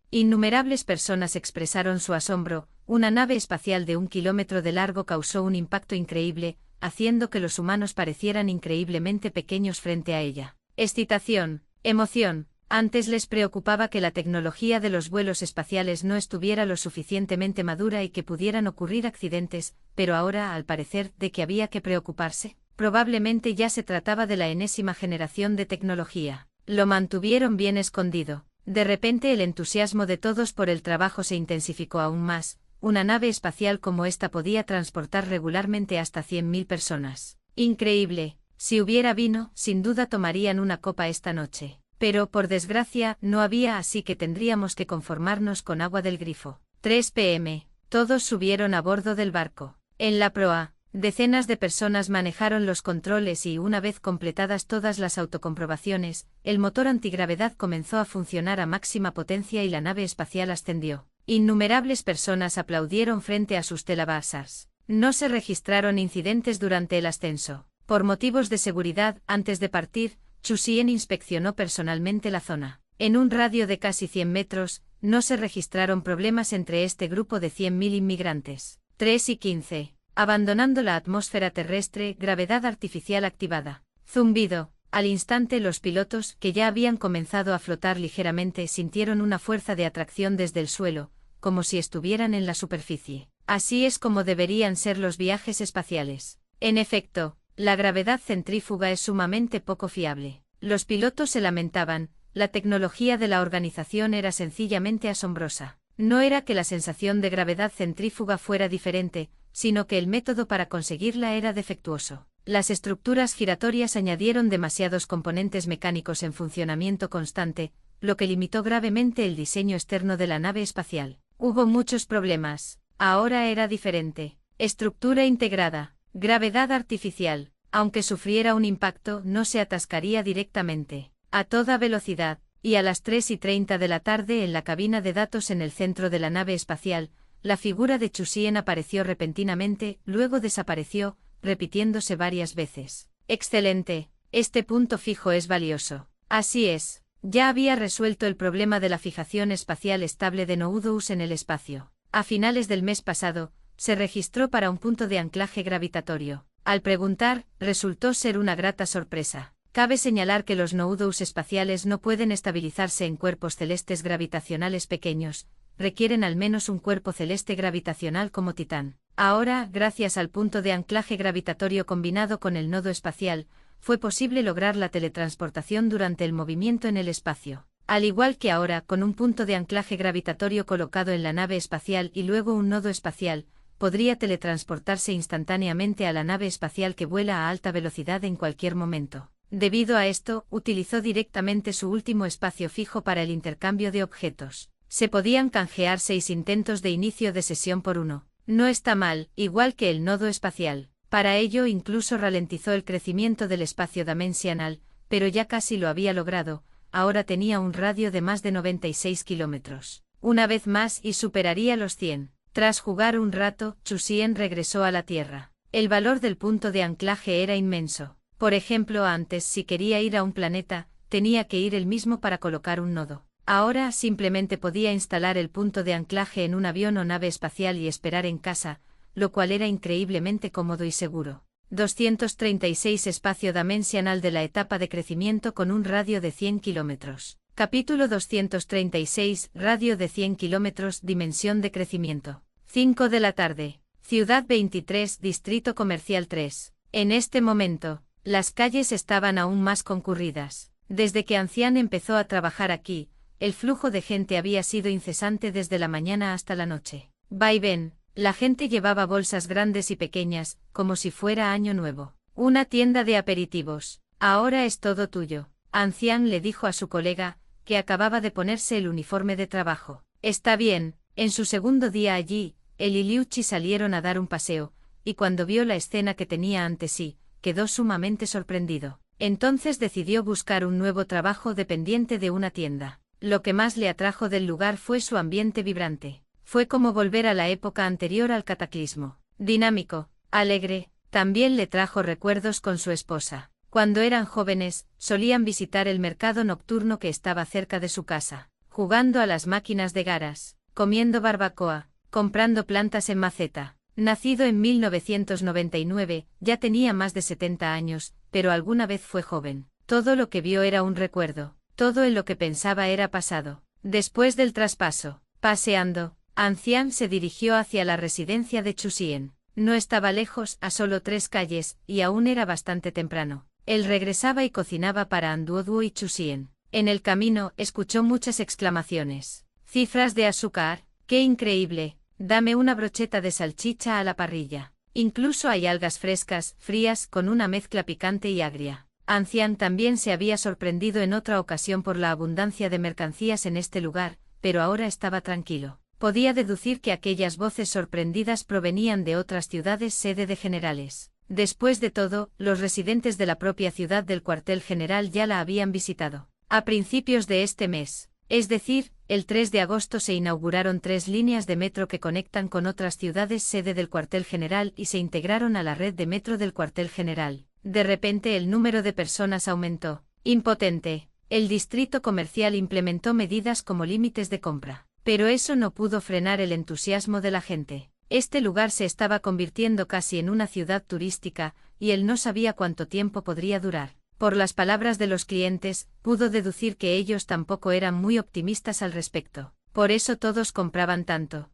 S1: Innumerables personas expresaron su asombro. Una nave espacial de 1 kilómetro de largo causó un impacto increíble, haciendo que los humanos parecieran increíblemente pequeños frente a ella. Excitación, emoción. Antes les preocupaba que la tecnología de los vuelos espaciales no estuviera lo suficientemente madura y que pudieran ocurrir accidentes, pero ahora, al parecer, ¿de qué había que preocuparse? Probablemente ya se trataba de la enésima generación de tecnología. Lo mantuvieron bien escondido. De repente el entusiasmo de todos por el trabajo se intensificó aún más. Una nave espacial como esta podía transportar regularmente hasta 100.000 personas. Increíble. Si hubiera vino, sin duda tomarían una copa esta noche. Pero, por desgracia, no había, así que tendríamos que conformarnos con agua del grifo. 3 p.m. Todos subieron a bordo del barco. En la proa, decenas de personas manejaron los controles y, una vez completadas todas las autocomprobaciones, el motor antigravedad comenzó a funcionar a máxima potencia y la nave espacial ascendió. Innumerables personas aplaudieron frente a sus telebasas. No se registraron incidentes durante el ascenso. Por motivos de seguridad, antes de partir, Chu Xian inspeccionó personalmente la zona. En un radio de casi 100 metros, no se registraron problemas entre este grupo de 100.000 inmigrantes. 3 y 15. Abandonando la atmósfera terrestre, gravedad artificial activada. Zumbido. Al instante los pilotos, que ya habían comenzado a flotar ligeramente, sintieron una fuerza de atracción desde el suelo, como si estuvieran en la superficie. Así es como deberían ser los viajes espaciales. En efecto, la gravedad centrífuga es sumamente poco fiable. Los pilotos se lamentaban, la tecnología de la organización era sencillamente asombrosa. No era que la sensación de gravedad centrífuga fuera diferente, sino que el método para conseguirla era defectuoso. Las estructuras giratorias añadieron demasiados componentes mecánicos en funcionamiento constante, lo que limitó gravemente el diseño externo de la nave espacial. Hubo muchos problemas. Ahora era diferente. Estructura integrada. Gravedad artificial. Aunque sufriera un impacto, no se atascaría directamente. A toda velocidad. Y a las 3:30 de la tarde en la cabina de datos en el centro de la nave espacial, la figura de Chusien apareció repentinamente, luego desapareció, repitiéndose varias veces. Excelente, este punto fijo es valioso. Así es, ya había resuelto el problema de la fijación espacial estable de Noudous en el espacio. A finales del mes pasado, se registró para un punto de anclaje gravitatorio. Al preguntar, resultó ser una grata sorpresa. Cabe señalar que los Noudous espaciales no pueden estabilizarse en cuerpos celestes gravitacionales pequeños, requieren al menos un cuerpo celeste gravitacional como Titán. Ahora, gracias al punto de anclaje gravitatorio combinado con el nodo espacial, fue posible lograr la teletransportación durante el movimiento en el espacio. Al igual que ahora, con un punto de anclaje gravitatorio colocado en la nave espacial y luego un nodo espacial, podría teletransportarse instantáneamente a la nave espacial que vuela a alta velocidad en cualquier momento. Debido a esto, utilizó directamente su último espacio fijo para el intercambio de objetos. Se podían canjear 6 intentos de inicio de sesión por uno. No está mal, igual que el nodo espacial. Para ello incluso ralentizó el crecimiento del espacio dimensional, pero ya casi lo había logrado, ahora tenía un radio de más de 96 kilómetros. Una vez más y superaría los 100. Tras jugar un rato, Chusien regresó a la Tierra. El valor del punto de anclaje era inmenso. Por ejemplo, antes si quería ir a un planeta, tenía que ir él mismo para colocar un nodo. Ahora simplemente podía instalar el punto de anclaje en un avión o nave espacial y esperar en casa, lo cual era increíblemente cómodo y seguro. 236 Espacio dimensional de la etapa de crecimiento con un radio de 100 kilómetros. Capítulo 236 Radio de 100 kilómetros Dimensión de crecimiento. 5 de la tarde. Ciudad 23 Distrito Comercial 3. En este momento, las calles estaban aún más concurridas. Desde que Ancián empezó a trabajar aquí, el flujo de gente había sido incesante desde la mañana hasta la noche. Va y ven, la gente llevaba bolsas grandes y pequeñas, como si fuera año nuevo. Una tienda de aperitivos. Ahora es todo tuyo. Ancián le dijo a su colega, que acababa de ponerse el uniforme de trabajo. Está bien. En su segundo día allí, él y Liuchi salieron a dar un paseo, y cuando vio la escena que tenía ante sí, quedó sumamente sorprendido. Entonces decidió buscar un nuevo trabajo dependiente de una tienda. Lo que más le atrajo del lugar fue su ambiente vibrante. Fue como volver a la época anterior al cataclismo. Dinámico, alegre, también le trajo recuerdos con su esposa. Cuando eran jóvenes, solían visitar el mercado nocturno que estaba cerca de su casa, jugando a las máquinas de garas, comiendo barbacoa, comprando plantas en maceta. Nacido en 1999, ya tenía más de 70 años, pero alguna vez fue joven. Todo lo que vio era un recuerdo, todo en lo que pensaba era pasado. Después del traspaso, paseando, Ancián se dirigió hacia la residencia de Chusien. No estaba lejos, a solo 3 calles, y aún era bastante temprano. Él regresaba y cocinaba para Anduoduo y Chusien. En el camino, escuchó muchas exclamaciones. Cifras de azúcar, ¡qué increíble! Dame una brocheta de salchicha a la parrilla. Incluso hay algas frescas, frías, con una mezcla picante y agria. Ancián también se había sorprendido en otra ocasión por la abundancia de mercancías en este lugar, pero ahora estaba tranquilo. Podía deducir que aquellas voces sorprendidas provenían de otras ciudades sede de generales. Después de todo, los residentes de la propia ciudad del cuartel general ya la habían visitado. A principios de este mes, es decir, el 3 de agosto se inauguraron 3 líneas de metro que conectan con otras ciudades sede del cuartel general y se integraron a la red de metro del cuartel general. De repente el número de personas aumentó. Impotente. El distrito comercial implementó medidas como límites de compra. Pero eso no pudo frenar el entusiasmo de la gente. Este lugar se estaba convirtiendo casi en una ciudad turística, y él no sabía cuánto tiempo podría durar. Por las palabras de los clientes, pudo deducir que ellos tampoco eran muy optimistas al respecto. Por eso todos compraban tanto.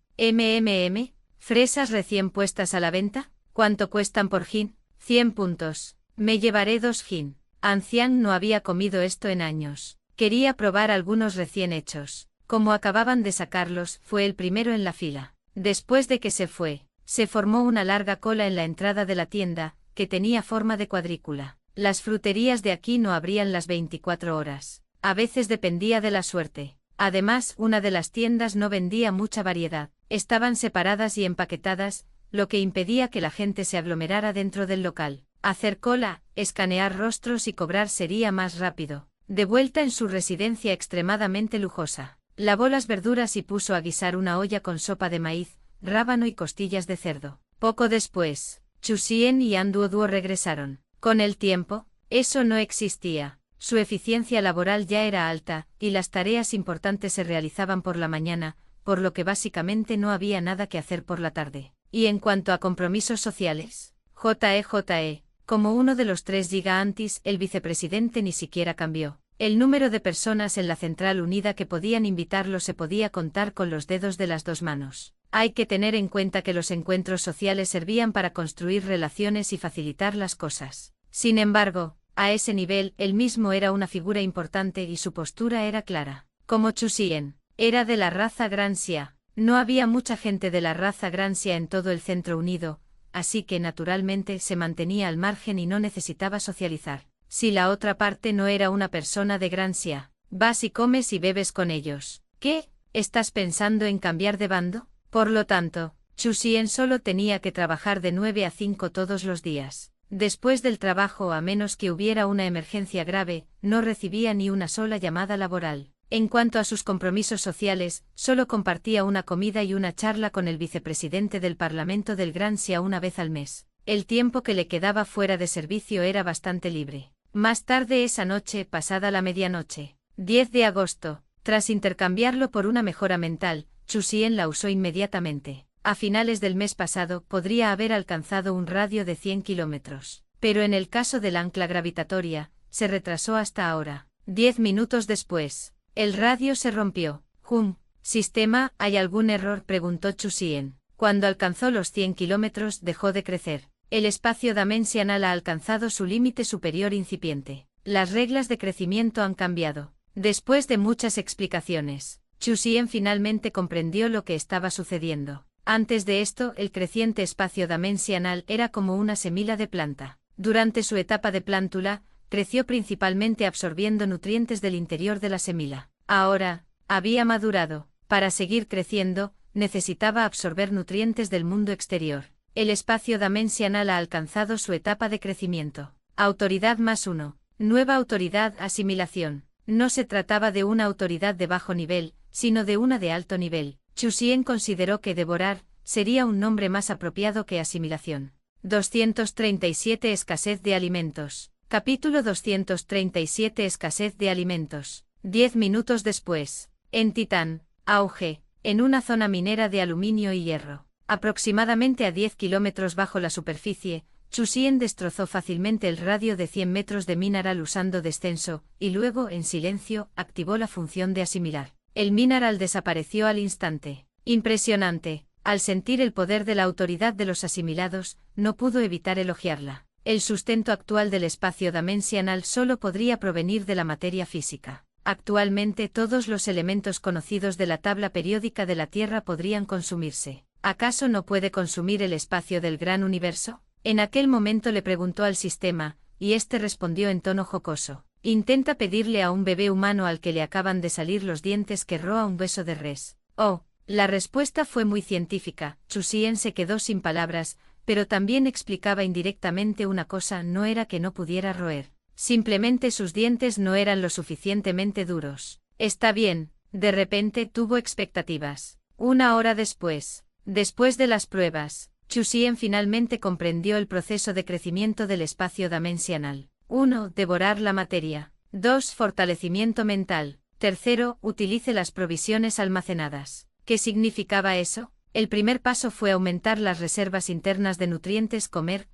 S1: Fresas recién puestas a la venta. ¿Cuánto cuestan por jin? 100 puntos. Me llevaré 2 jin. Ancián no había comido esto en años. Quería probar algunos recién hechos. Como acababan de sacarlos, fue el primero en la fila. Después de que se fue, se formó una larga cola en la entrada de la tienda, que tenía forma de cuadrícula. Las fruterías de aquí no abrían las 24 horas. A veces dependía de la suerte. Además, una de las tiendas no vendía mucha variedad. Estaban separadas y empaquetadas, lo que impedía que la gente se aglomerara dentro del local. Hacer cola, escanear rostros y cobrar sería más rápido. De vuelta en su residencia extremadamente lujosa, lavó las verduras y puso a guisar una olla con sopa de maíz, rábano y costillas de cerdo. Poco después, Chu Xian y Han Duoduo regresaron. Con el tiempo, eso no existía. Su eficiencia laboral ya era alta, y las tareas importantes se realizaban por la mañana, por lo que básicamente no había nada que hacer por la tarde. Y en cuanto a compromisos sociales, JE, como uno de los 3 gigantes, el vicepresidente ni siquiera cambió. El número de personas en la central unida que podían invitarlo se podía contar con los dedos de las 2 manos. Hay que tener en cuenta que los encuentros sociales servían para construir relaciones y facilitar las cosas. Sin embargo, a ese nivel, él mismo era una figura importante y su postura era clara. Como Chu Xian era de la raza Granxia, no había mucha gente de la raza Granxia en todo el Centro Unido, así que naturalmente se mantenía al margen y no necesitaba socializar. Si la otra parte no era una persona de Granxia, vas y comes y bebes con ellos. ¿Qué? ¿Estás pensando en cambiar de bando? Por lo tanto, Chu Xian solo tenía que trabajar de 9 a 5 todos los días. Después del trabajo, a menos que hubiera una emergencia grave, no recibía ni una sola llamada laboral. En cuanto a sus compromisos sociales, solo compartía una comida y una charla con el vicepresidente del Parlamento del Granxia una vez al mes. El tiempo que le quedaba fuera de servicio era bastante libre. Más tarde esa noche, pasada la medianoche, 10 de agosto, tras intercambiarlo por una mejora mental, Chu Xian la usó inmediatamente. A finales del mes pasado podría haber alcanzado un radio de 100 kilómetros, pero en el caso del ancla gravitatoria, se retrasó hasta ahora. 10 minutos después, el radio se rompió. ¿Sistema, hay algún error?, preguntó Chu Xian. Cuando alcanzó los 100 kilómetros dejó de crecer. El espacio dimensional ha alcanzado su límite superior incipiente. Las reglas de crecimiento han cambiado. Después de muchas explicaciones, Chu Xian finalmente comprendió lo que estaba sucediendo. Antes de esto, el creciente espacio dimensional era como una semilla de planta. Durante su etapa de plántula, creció principalmente absorbiendo nutrientes del interior de la semilla. Ahora, había madurado. Para seguir creciendo, necesitaba absorber nutrientes del mundo exterior. El espacio dimensional ha alcanzado su etapa de crecimiento. Autoridad +1. Nueva autoridad, asimilación. No se trataba de una autoridad de bajo nivel, sino de una de alto nivel. Chu Xian consideró que devorar sería un nombre más apropiado que asimilación. 237 Escasez de alimentos. Capítulo 237 Escasez de alimentos. 10 minutos después, en Titán, auge, en una zona minera de aluminio y hierro. Aproximadamente a 10 kilómetros bajo la superficie, Chu Xian destrozó fácilmente el radio de 100 metros de mineral usando descenso, y luego, en silencio, activó la función de asimilar. El mineral desapareció al instante. Impresionante. Al sentir el poder de la autoridad de los asimilados, no pudo evitar elogiarla. El sustento actual del espacio dimensional solo podría provenir de la materia física. Actualmente todos los elementos conocidos de la tabla periódica de la Tierra podrían consumirse. ¿Acaso no puede consumir el espacio del gran universo? En aquel momento le preguntó al sistema, y este respondió en tono jocoso. Intenta pedirle a un bebé humano al que le acaban de salir los dientes que roa un beso de res. Oh, la respuesta fue muy científica. Chu Xian se quedó sin palabras, pero también explicaba indirectamente una cosa: no era que no pudiera roer. Simplemente sus dientes no eran lo suficientemente duros. Está bien, de repente tuvo expectativas. Una hora después de las pruebas, Chu Xian finalmente comprendió el proceso de crecimiento del espacio dimensional. 1. Devorar la materia. 2. Fortalecimiento mental. 3. Utilice las provisiones almacenadas. ¿Qué significaba eso? El primer paso fue aumentar las reservas internas de nutrientes, comer.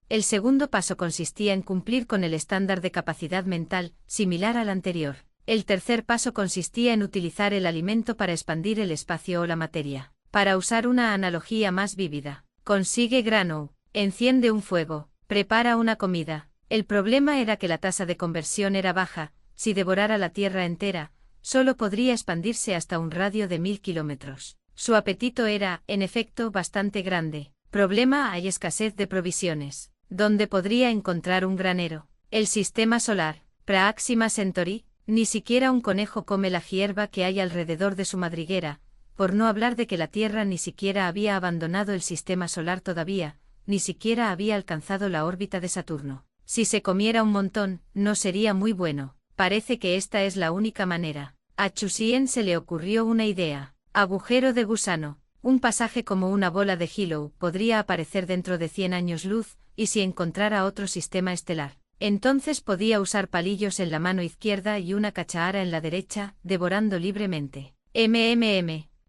S1: El segundo paso consistía en cumplir con el estándar de capacidad mental, similar al anterior. El tercer paso consistía en utilizar el alimento para expandir el espacio o la materia. Para usar una analogía más vívida, consigue grano, enciende un fuego, prepara una comida. El problema era que la tasa de conversión era baja. Si devorara la Tierra entera, solo podría expandirse hasta un radio de 1000 kilómetros. Su apetito era, en efecto, bastante grande. Problema: hay escasez de provisiones. ¿Dónde podría encontrar un granero? El sistema solar, Próxima Centauri, ni siquiera un conejo come la hierba que hay alrededor de su madriguera, por no hablar de que la Tierra ni siquiera había abandonado el sistema solar todavía, ni siquiera había alcanzado la órbita de Saturno. Si se comiera un montón, no sería muy bueno. Parece que esta es la única manera. A Chu Xian se le ocurrió una idea. Agujero de gusano. Un pasaje como una bola de Hilo podría aparecer dentro de 100 años luz, y si encontrara otro sistema estelar. Entonces podía usar palillos en la mano izquierda y una cachahara en la derecha, devorando libremente.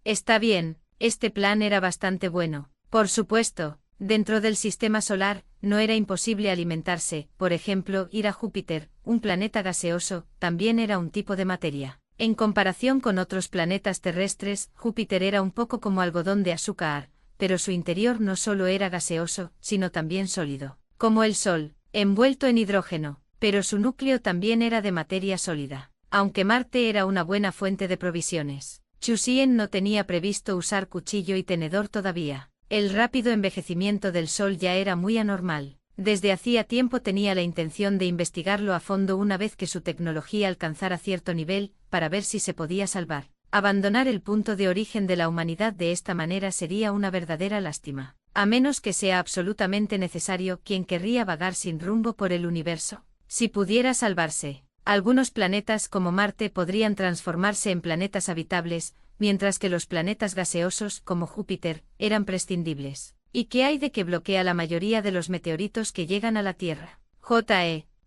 S1: Está bien, este plan era bastante bueno. Por supuesto, dentro del sistema solar, no era imposible alimentarse, por ejemplo, ir a Júpiter, un planeta gaseoso, también era un tipo de materia. En comparación con otros planetas terrestres, Júpiter era un poco como algodón de azúcar, pero su interior no solo era gaseoso, sino también sólido. Como el Sol, envuelto en hidrógeno, pero su núcleo también era de materia sólida. Aunque Marte era una buena fuente de provisiones, Chusien no tenía previsto usar cuchillo y tenedor todavía. El rápido envejecimiento del Sol ya era muy anormal. Desde hacía tiempo tenía la intención de investigarlo a fondo una vez que su tecnología alcanzara cierto nivel, para ver si se podía salvar. Abandonar el punto de origen de la humanidad de esta manera sería una verdadera lástima. A menos que sea absolutamente necesario, ¿quién querría vagar sin rumbo por el universo? Si pudiera salvarse, algunos planetas como Marte podrían transformarse en planetas habitables, mientras que los planetas gaseosos, como Júpiter, eran prescindibles. ¿Y qué hay de que bloquea la mayoría de los meteoritos que llegan a la Tierra?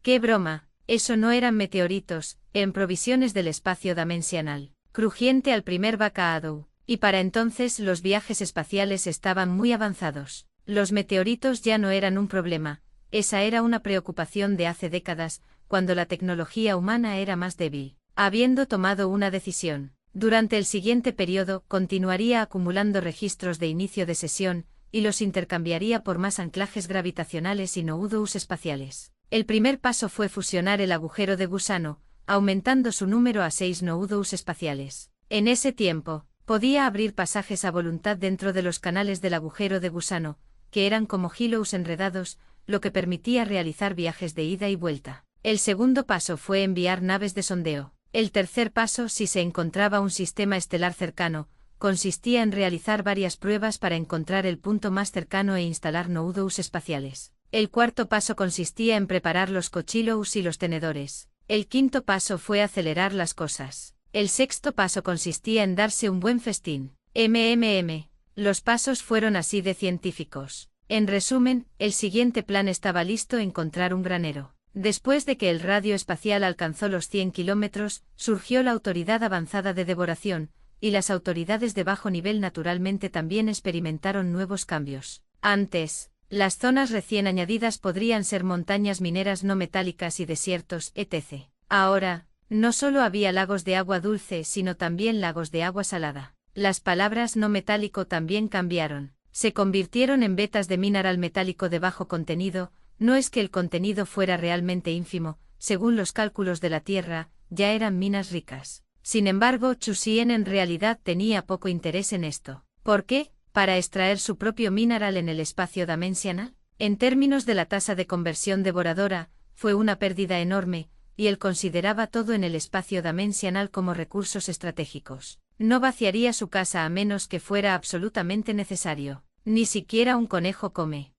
S1: ¡Qué broma! Eso no eran meteoritos, eran provisiones del espacio dimensional. Crujiente al primer bocado. Y para entonces los viajes espaciales estaban muy avanzados. Los meteoritos ya no eran un problema, esa era una preocupación de hace décadas, cuando la tecnología humana era más débil. Habiendo tomado una decisión, durante el siguiente periodo continuaría acumulando registros de inicio de sesión, y los intercambiaría por más anclajes gravitacionales y nodos espaciales. El primer paso fue fusionar el agujero de gusano, aumentando su número a 6 nodos espaciales. En ese tiempo, podía abrir pasajes a voluntad dentro de los canales del agujero de gusano, que eran como hilos enredados, lo que permitía realizar viajes de ida y vuelta. El segundo paso fue enviar naves de sondeo. El tercer paso, si se encontraba un sistema estelar cercano, consistía en realizar varias pruebas para encontrar el punto más cercano e instalar nodos espaciales. El cuarto paso consistía en preparar los cuchillos y los tenedores. El quinto paso fue acelerar las cosas. El sexto paso consistía en darse un buen festín. Los pasos fueron así de científicos. En resumen, el siguiente plan estaba listo: encontrar un granero. Después de que el radio espacial alcanzó los 100 kilómetros, surgió la autoridad avanzada de devoración, y las autoridades de bajo nivel naturalmente también experimentaron nuevos cambios. Antes, las zonas recién añadidas podrían ser montañas mineras no metálicas y desiertos, etc. Ahora, no solo había lagos de agua dulce, sino también lagos de agua salada. Las palabras no metálico también cambiaron. Se convirtieron en vetas de mineral metálico de bajo contenido. No es que el contenido fuera realmente ínfimo, según los cálculos de la Tierra, ya eran minas ricas. Sin embargo, Chusien en realidad tenía poco interés en esto. ¿Por qué? Para extraer su propio mineral en el espacio dimensional. En términos de la tasa de conversión devoradora, fue una pérdida enorme, y él consideraba todo en el espacio dimensional como recursos estratégicos. No vaciaría su casa a menos que fuera absolutamente necesario. Ni siquiera un conejo come.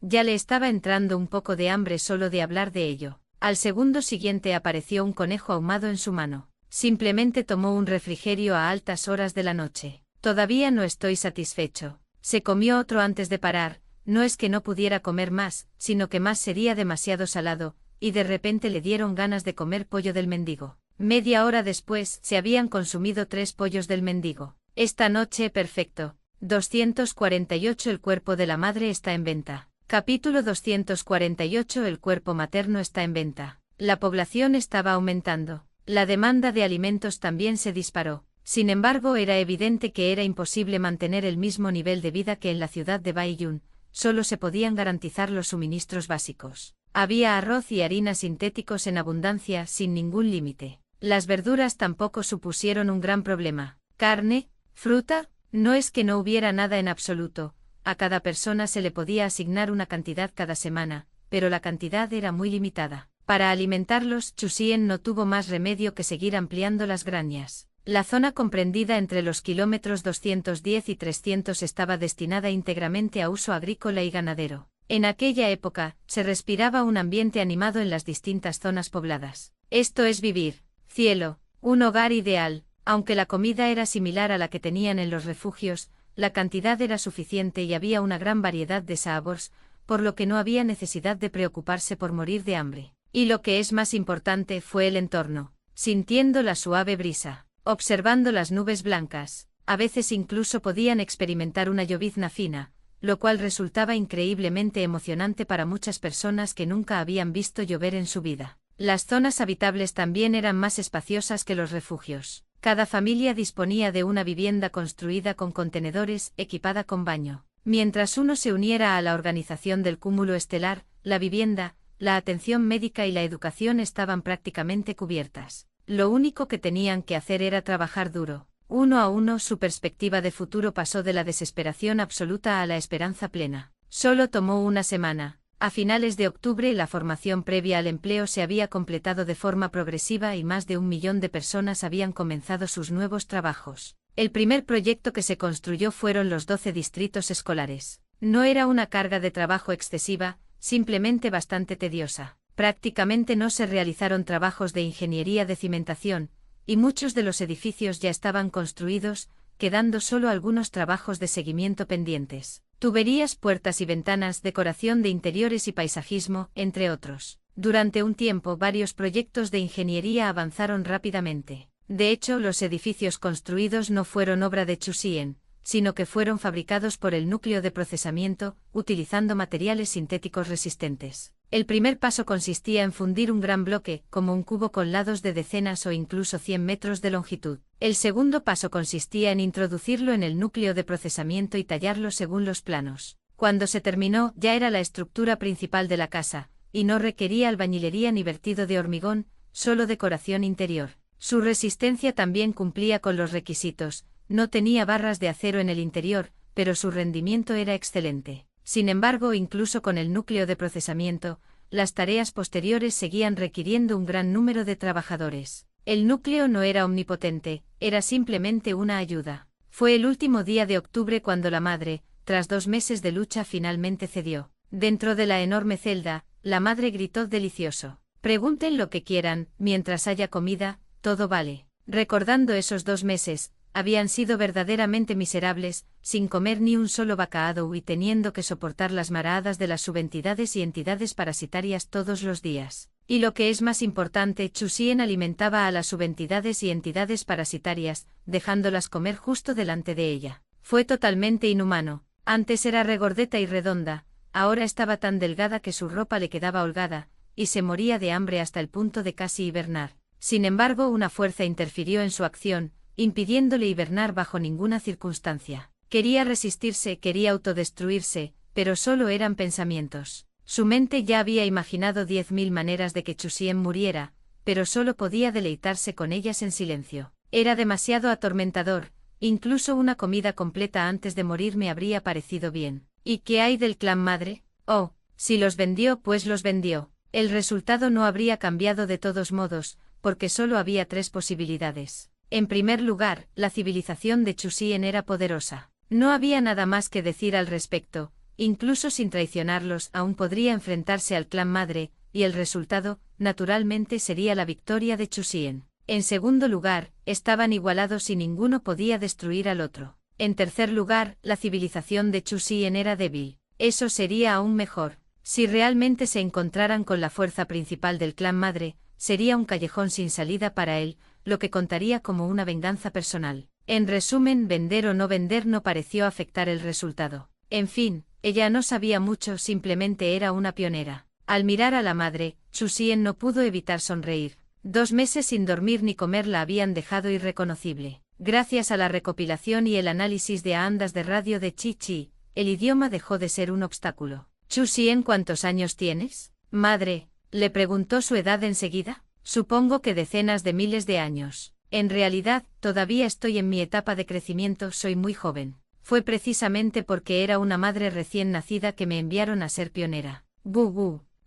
S1: Ya le estaba entrando un poco de hambre solo de hablar de ello. Al segundo siguiente apareció un conejo ahumado en su mano. Simplemente tomó un refrigerio a altas horas de la noche. Todavía no estoy satisfecho. Se comió otro antes de parar. No es que no pudiera comer más, sino que más sería demasiado salado, y de repente le dieron ganas de comer pollo del mendigo. Media hora después, se habían consumido 3 pollos del mendigo. Esta noche, perfecto. 248. El cuerpo de la madre está en venta. Capítulo 248. El cuerpo materno está en venta. La población estaba aumentando. La demanda de alimentos también se disparó. Sin embargo, era evidente que era imposible mantener el mismo nivel de vida que en la ciudad de Baiyun. Solo se podían garantizar los suministros básicos. Había arroz y harina sintéticos en abundancia, sin ningún límite. Las verduras tampoco supusieron un gran problema. Carne, fruta, no es que no hubiera nada en absoluto. A cada persona se le podía asignar una cantidad cada semana, pero la cantidad era muy limitada. Para alimentarlos, Chusien no tuvo más remedio que seguir ampliando las grañas. La zona comprendida entre los kilómetros 210 y 300 estaba destinada íntegramente a uso agrícola y ganadero. En aquella época, se respiraba un ambiente animado en las distintas zonas pobladas. Esto es vivir, cielo, un hogar ideal. Aunque la comida era similar a la que tenían en los refugios, la cantidad era suficiente y había una gran variedad de sabores, por lo que no había necesidad de preocuparse por morir de hambre. Y lo que es más importante fue el entorno. Sintiendo la suave brisa, observando las nubes blancas, a veces incluso podían experimentar una llovizna fina, lo cual resultaba increíblemente emocionante para muchas personas que nunca habían visto llover en su vida. Las zonas habitables también eran más espaciosas que los refugios. Cada familia disponía de una vivienda construida con contenedores, equipada con baño. Mientras uno se uniera a la organización del cúmulo estelar, la vivienda, la atención médica y la educación estaban prácticamente cubiertas. Lo único que tenían que hacer era trabajar duro. Uno a uno su perspectiva de futuro pasó de la desesperación absoluta a la esperanza plena. Solo tomó una semana. A finales de octubre la formación previa al empleo se había completado de forma progresiva y más de 1 millón de personas habían comenzado sus nuevos trabajos. El primer proyecto que se construyó fueron los 12 distritos escolares. No era una carga de trabajo excesiva, simplemente bastante tediosa. Prácticamente no se realizaron trabajos de ingeniería de cimentación, y muchos de los edificios ya estaban construidos, quedando solo algunos trabajos de seguimiento pendientes. Tuberías, puertas y ventanas, decoración de interiores y paisajismo, entre otros. Durante un tiempo varios proyectos de ingeniería avanzaron rápidamente. De hecho, los edificios construidos no fueron obra de Chusien, sino que fueron fabricados por el núcleo de procesamiento, utilizando materiales sintéticos resistentes. El primer paso consistía en fundir un gran bloque, como un cubo con lados de decenas o incluso 100 metros de longitud. El segundo paso consistía en introducirlo en el núcleo de procesamiento y tallarlo según los planos. Cuando se terminó, ya era la estructura principal de la casa, y no requería albañilería ni vertido de hormigón, solo decoración interior. Su resistencia también cumplía con los requisitos, no tenía barras de acero en el interior, pero su rendimiento era excelente. Sin embargo, incluso con el núcleo de procesamiento, las tareas posteriores seguían requiriendo un gran número de trabajadores. El núcleo no era omnipotente, era simplemente una ayuda. Fue el último día de octubre cuando la madre, tras 2 meses de lucha, finalmente cedió. Dentro de la enorme celda, la madre gritó delicioso. Pregunten lo que quieran, mientras haya comida, todo vale. Recordando esos 2 meses, habían sido verdaderamente miserables, sin comer ni un solo bocado y teniendo que soportar las maradas de las subentidades y entidades parasitarias todos los días. Y lo que es más importante, Chusien alimentaba a las subentidades y entidades parasitarias, dejándolas comer justo delante de ella. Fue totalmente inhumano. Antes era regordeta y redonda, ahora estaba tan delgada que su ropa le quedaba holgada, y se moría de hambre hasta el punto de casi hibernar. Sin embargo, una fuerza interfirió en su acción, impidiéndole hibernar bajo ninguna circunstancia. Quería resistirse, quería autodestruirse, pero solo eran pensamientos. Su mente ya había imaginado 10.000 maneras de que Chusien muriera, pero solo podía deleitarse con ellas en silencio. Era demasiado atormentador, incluso una comida completa antes de morir me habría parecido bien. ¿Y qué hay del clan madre? Oh, si los vendió, pues los vendió. El resultado no habría cambiado de todos modos, porque solo había 3 posibilidades. En primer lugar, la civilización de Chusien era poderosa. No había nada más que decir al respecto, incluso sin traicionarlos aún podría enfrentarse al clan madre, y el resultado, naturalmente, sería la victoria de Chusien. En segundo lugar, estaban igualados y ninguno podía destruir al otro. En tercer lugar, la civilización de Chusien era débil. Eso sería aún mejor. Si realmente se encontraran con la fuerza principal del clan madre, sería un callejón sin salida para él, lo que contaría como una venganza personal. En resumen, vender o no vender no pareció afectar el resultado. En fin, ella no sabía mucho, simplemente era una pionera. Al mirar a la madre, Chusien no pudo evitar sonreír. 2 meses sin dormir ni comer la habían dejado irreconocible. Gracias a la recopilación y el análisis de ondas de radio de Chi-Chi, el idioma dejó de ser un obstáculo. Chusien, ¿cuántos años tienes? Madre, le preguntó su edad enseguida. Supongo que decenas de miles de años. En realidad, todavía estoy en mi etapa de crecimiento, soy muy joven. Fue precisamente porque era una madre recién nacida que me enviaron a ser pionera.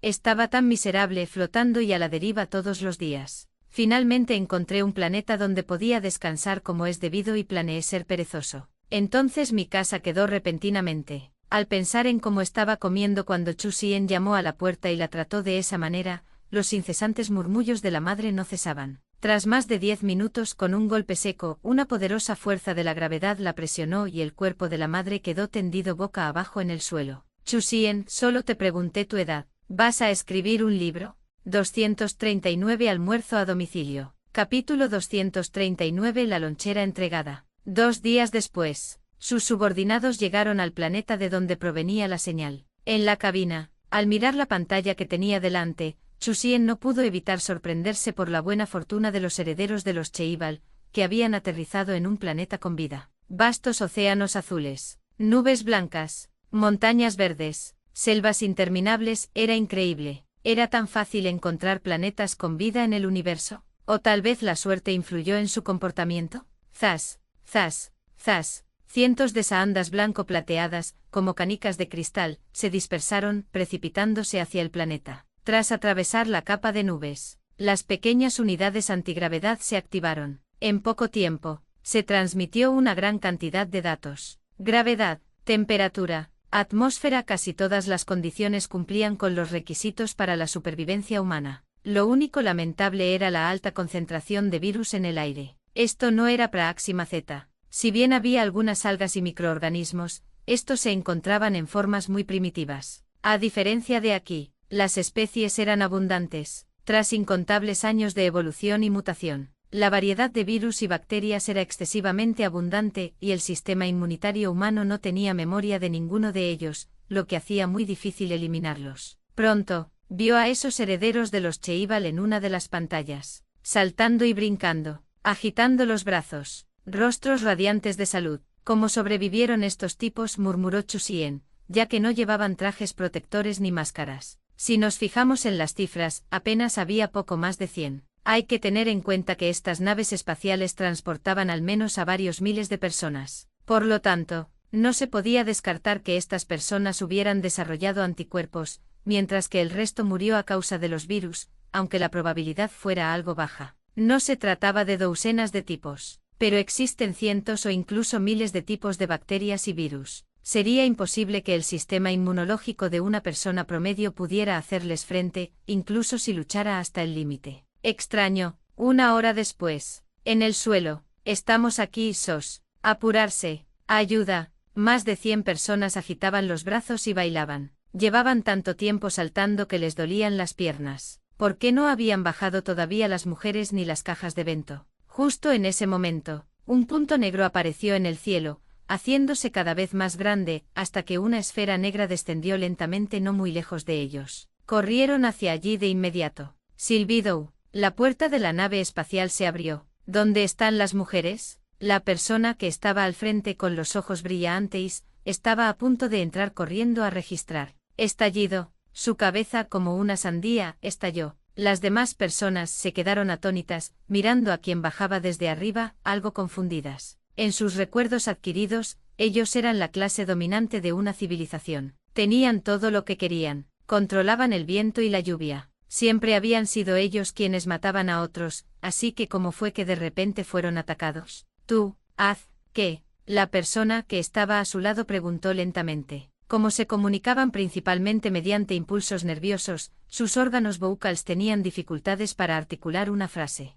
S1: Estaba tan miserable, flotando y a la deriva todos los días. Finalmente encontré un planeta donde podía descansar como es debido y planeé ser perezoso. Entonces mi casa quedó repentinamente. Al pensar en cómo estaba comiendo cuando Chusien llamó a la puerta y la trató de esa manera, los incesantes murmullos de la madre no cesaban. Tras más de 10 minutos con un golpe seco, una poderosa fuerza de la gravedad la presionó y el cuerpo de la madre quedó tendido boca abajo en el suelo. Chusien, solo te pregunté tu edad. ¿Vas a escribir un libro? 239 Almuerzo a domicilio. Capítulo 239 La lonchera entregada. 2 días después, sus subordinados llegaron al planeta de donde provenía la señal. En la cabina, al mirar la pantalla que tenía delante, Chusien no pudo evitar sorprenderse por la buena fortuna de los herederos de los Cheibal, que habían aterrizado en un planeta con vida. Vastos océanos azules, nubes blancas, montañas verdes, selvas interminables, era increíble. ¿Era tan fácil encontrar planetas con vida en el universo? ¿O tal vez la suerte influyó en su comportamiento? Zas, zas, zas. Cientos de saandas blanco-plateadas, como canicas de cristal, se dispersaron, precipitándose hacia el planeta. Tras atravesar la capa de nubes, las pequeñas unidades antigravedad se activaron. En poco tiempo, se transmitió una gran cantidad de datos. Gravedad, temperatura, atmósfera, casi todas las condiciones cumplían con los requisitos para la supervivencia humana. Lo único lamentable era la alta concentración de virus en el aire. Esto no era Praxima Z. Si bien había algunas algas y microorganismos, estos se encontraban en formas muy primitivas. A diferencia de aquí, las especies eran abundantes. Tras incontables años de evolución y mutación, la variedad de virus y bacterias era excesivamente abundante y el sistema inmunitario humano no tenía memoria de ninguno de ellos, lo que hacía muy difícil eliminarlos. Pronto, vio a esos herederos de los Cheibal en una de las pantallas, saltando y brincando, agitando los brazos, rostros radiantes de salud. ¿Cómo sobrevivieron estos tipos?, murmuró Chusien, ya que no llevaban trajes protectores ni máscaras. Si nos fijamos en las cifras, apenas había poco más de 100. Hay que tener en cuenta que estas naves espaciales transportaban al menos a varios miles de personas. Por lo tanto, no se podía descartar que estas personas hubieran desarrollado anticuerpos, mientras que el resto murió a causa de los virus, aunque la probabilidad fuera algo baja. No se trataba de docenas de tipos, pero existen cientos o incluso miles de tipos de bacterias y virus. Sería imposible que el sistema inmunológico de una persona promedio pudiera hacerles frente, incluso si luchara hasta el límite. Extraño. 1 hora después. En el suelo. Estamos aquí, SOS. Apurarse. Ayuda. Más de 100 personas agitaban los brazos y bailaban. Llevaban tanto tiempo saltando que les dolían las piernas. ¿Por qué no habían bajado todavía las mujeres ni las cajas de bento? Justo en ese momento, un punto negro apareció en el cielo, haciéndose cada vez más grande, hasta que una esfera negra descendió lentamente no muy lejos de ellos. Corrieron hacia allí de inmediato. Silbido. La puerta de la nave espacial se abrió. ¿Dónde están las mujeres? La persona que estaba al frente con los ojos brillantes, estaba a punto de entrar corriendo a registrar. Estallido. Su cabeza, como una sandía, estalló. Las demás personas se quedaron atónitas, mirando a quien bajaba desde arriba, algo confundidas. En sus recuerdos adquiridos, ellos eran la clase dominante de una civilización. Tenían todo lo que querían. Controlaban el viento y la lluvia. Siempre habían sido ellos quienes mataban a otros, así que ¿cómo fue que de repente fueron atacados? Tú, haz, ¿qué? La persona que estaba a su lado preguntó lentamente. Como se comunicaban principalmente mediante impulsos nerviosos, sus órganos vocales tenían dificultades para articular una frase.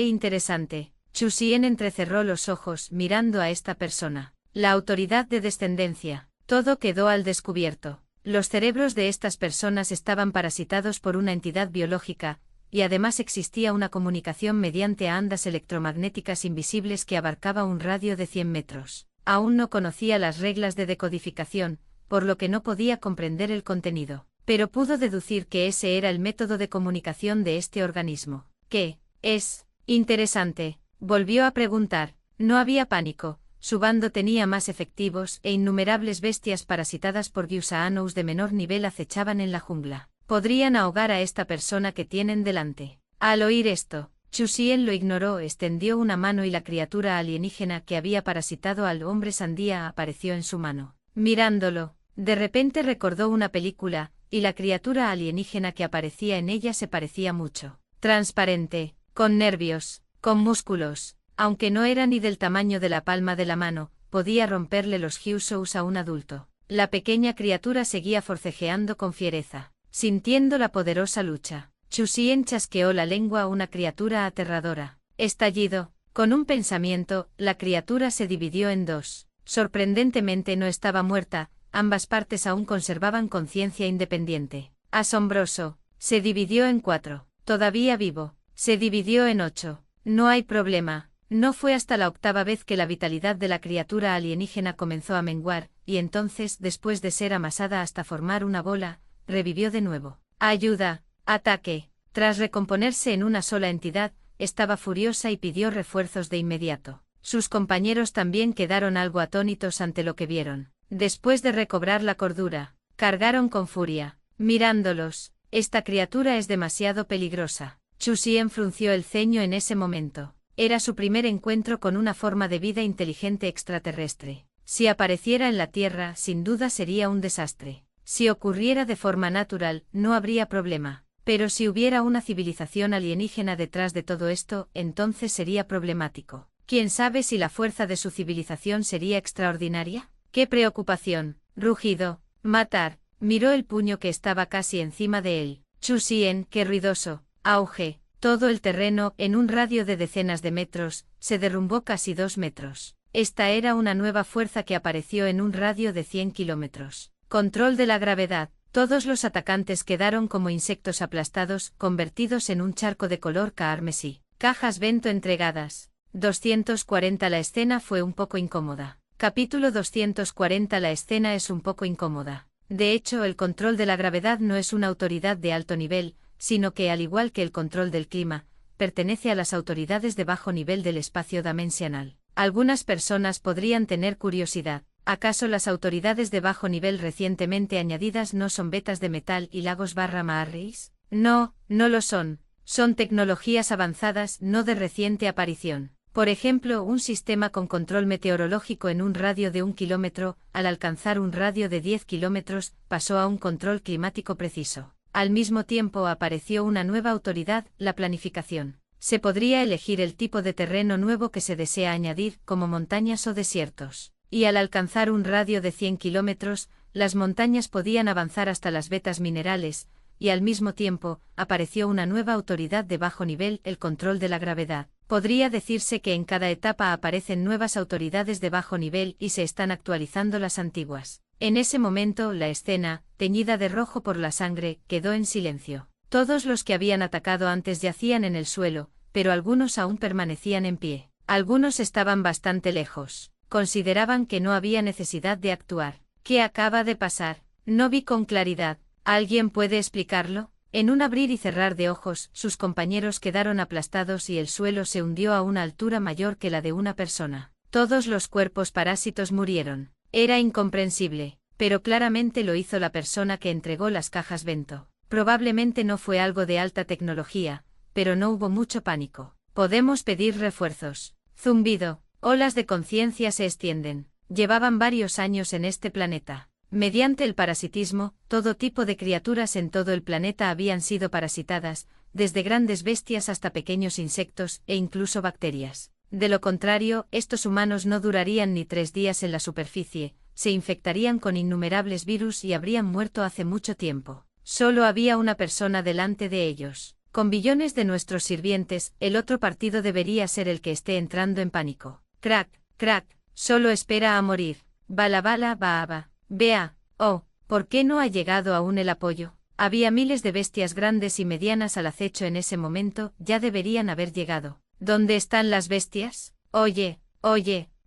S1: Interesante. Chusien entrecerró los ojos mirando a esta persona. La autoridad de descendencia. Todo quedó al descubierto. Los cerebros de estas personas estaban parasitados por una entidad biológica, y además existía una comunicación mediante ondas electromagnéticas invisibles que abarcaba un radio de 100 metros. Aún no conocía las reglas de decodificación, por lo que no podía comprender el contenido, pero pudo deducir que ese era el método de comunicación de este organismo. ¿Qué? Es interesante. Volvió a preguntar. No había pánico. Su bando tenía más efectivos e innumerables bestias parasitadas por gusanos de menor nivel acechaban en la jungla. Podrían ahogar a esta persona que tienen delante. Al oír esto, Chusien lo ignoró, extendió una mano y la criatura alienígena que había parasitado al hombre sandía apareció en su mano. Mirándolo, de repente recordó una película, y la criatura alienígena que aparecía en ella se parecía mucho. Transparente, con nervios, con músculos, aunque no era ni del tamaño de la palma de la mano, podía romperle los huesos a un adulto. La pequeña criatura seguía forcejeando con fiereza, sintiendo la poderosa lucha. Chusien chasqueó la lengua. Una criatura aterradora. Estallido. Con un pensamiento, la criatura se dividió en dos. Sorprendentemente no estaba muerta, ambas partes aún conservaban conciencia independiente. Asombroso. Se dividió en 4. Todavía vivo. Se dividió en 8. No hay problema. No fue hasta la 8ª vez que la vitalidad de la criatura alienígena comenzó a menguar, y entonces, después de ser amasada hasta formar una bola, revivió de nuevo. Ayuda. Ataque. Tras recomponerse en una sola entidad, estaba furiosa y pidió refuerzos de inmediato. Sus compañeros también quedaron algo atónitos ante lo que vieron. Después de recobrar la cordura, cargaron con furia. Mirándolos, esta criatura es demasiado peligrosa. Chusien frunció el ceño en ese momento. Era su primer encuentro con una forma de vida inteligente extraterrestre. Si apareciera en la Tierra, sin duda sería un desastre. Si ocurriera de forma natural, no habría problema. Pero si hubiera una civilización alienígena detrás de todo esto, entonces sería problemático. ¿Quién sabe si la fuerza de su civilización sería extraordinaria? ¡Qué preocupación! Rugido. Matar. Miró el puño que estaba casi encima de él. Chusien, qué ruidoso. Auge. Todo el terreno, en un radio de decenas de metros, se derrumbó casi 2 metros. Esta era una nueva fuerza que apareció en un radio de 100 kilómetros. Control de la gravedad. Todos los atacantes quedaron como insectos aplastados, convertidos en un charco de color carmesí. Cajas Bento entregadas. 240. La escena fue un poco incómoda. Capítulo 240. La escena es un poco incómoda. De hecho, el control de la gravedad no es una autoridad de alto nivel, sino que, al igual que el control del clima, pertenece a las autoridades de bajo nivel del espacio dimensional. Algunas personas podrían tener curiosidad. ¿Acaso las autoridades de bajo nivel recientemente añadidas no son vetas de metal y lagos Marris? No, no lo son. Son tecnologías avanzadas no de reciente aparición. Por ejemplo, un sistema con control meteorológico en un radio de 1 kilómetro, al alcanzar un radio de 10 kilómetros, pasó a un control climático preciso. Al mismo tiempo apareció una nueva autoridad, la planificación. Se podría elegir el tipo de terreno nuevo que se desea añadir, como montañas o desiertos. Y al alcanzar un radio de 100 kilómetros, las montañas podían avanzar hasta las vetas minerales, y al mismo tiempo, apareció una nueva autoridad de bajo nivel, el control de la gravedad. Podría decirse que en cada etapa aparecen nuevas autoridades de bajo nivel y se están actualizando las antiguas. En ese momento, la escena, teñida de rojo por la sangre, quedó en silencio. Todos los que habían atacado antes yacían en el suelo, pero algunos aún permanecían en pie. Algunos estaban bastante lejos. Consideraban que no había necesidad de actuar. ¿Qué acaba de pasar? No vi con claridad. ¿Alguien puede explicarlo? En un abrir y cerrar de ojos, sus compañeros quedaron aplastados y el suelo se hundió a una altura mayor que la de una persona. Todos los cuerpos parásitos murieron. Era incomprensible, pero claramente lo hizo la persona que entregó las cajas Bento. Probablemente no fue algo de alta tecnología, pero no hubo mucho pánico. Podemos pedir refuerzos. Zumbido. Olas de conciencia se extienden. Llevaban varios años en este planeta. Mediante el parasitismo, todo tipo de criaturas en todo el planeta habían sido parasitadas, desde grandes bestias hasta pequeños insectos e incluso bacterias. De lo contrario, estos humanos no durarían ni 3 días en la superficie, se infectarían con innumerables virus y habrían muerto hace mucho tiempo. Solo había una persona delante de ellos. Con billones de nuestros sirvientes, el otro partido debería ser el que esté entrando en pánico. Crack, crack, solo espera a morir. Bala bala baaba. Vea, oh, ¿por qué no ha llegado aún el apoyo? Había miles de bestias grandes y medianas al acecho en ese momento, ya deberían haber llegado. ¿Dónde están las bestias? Oye,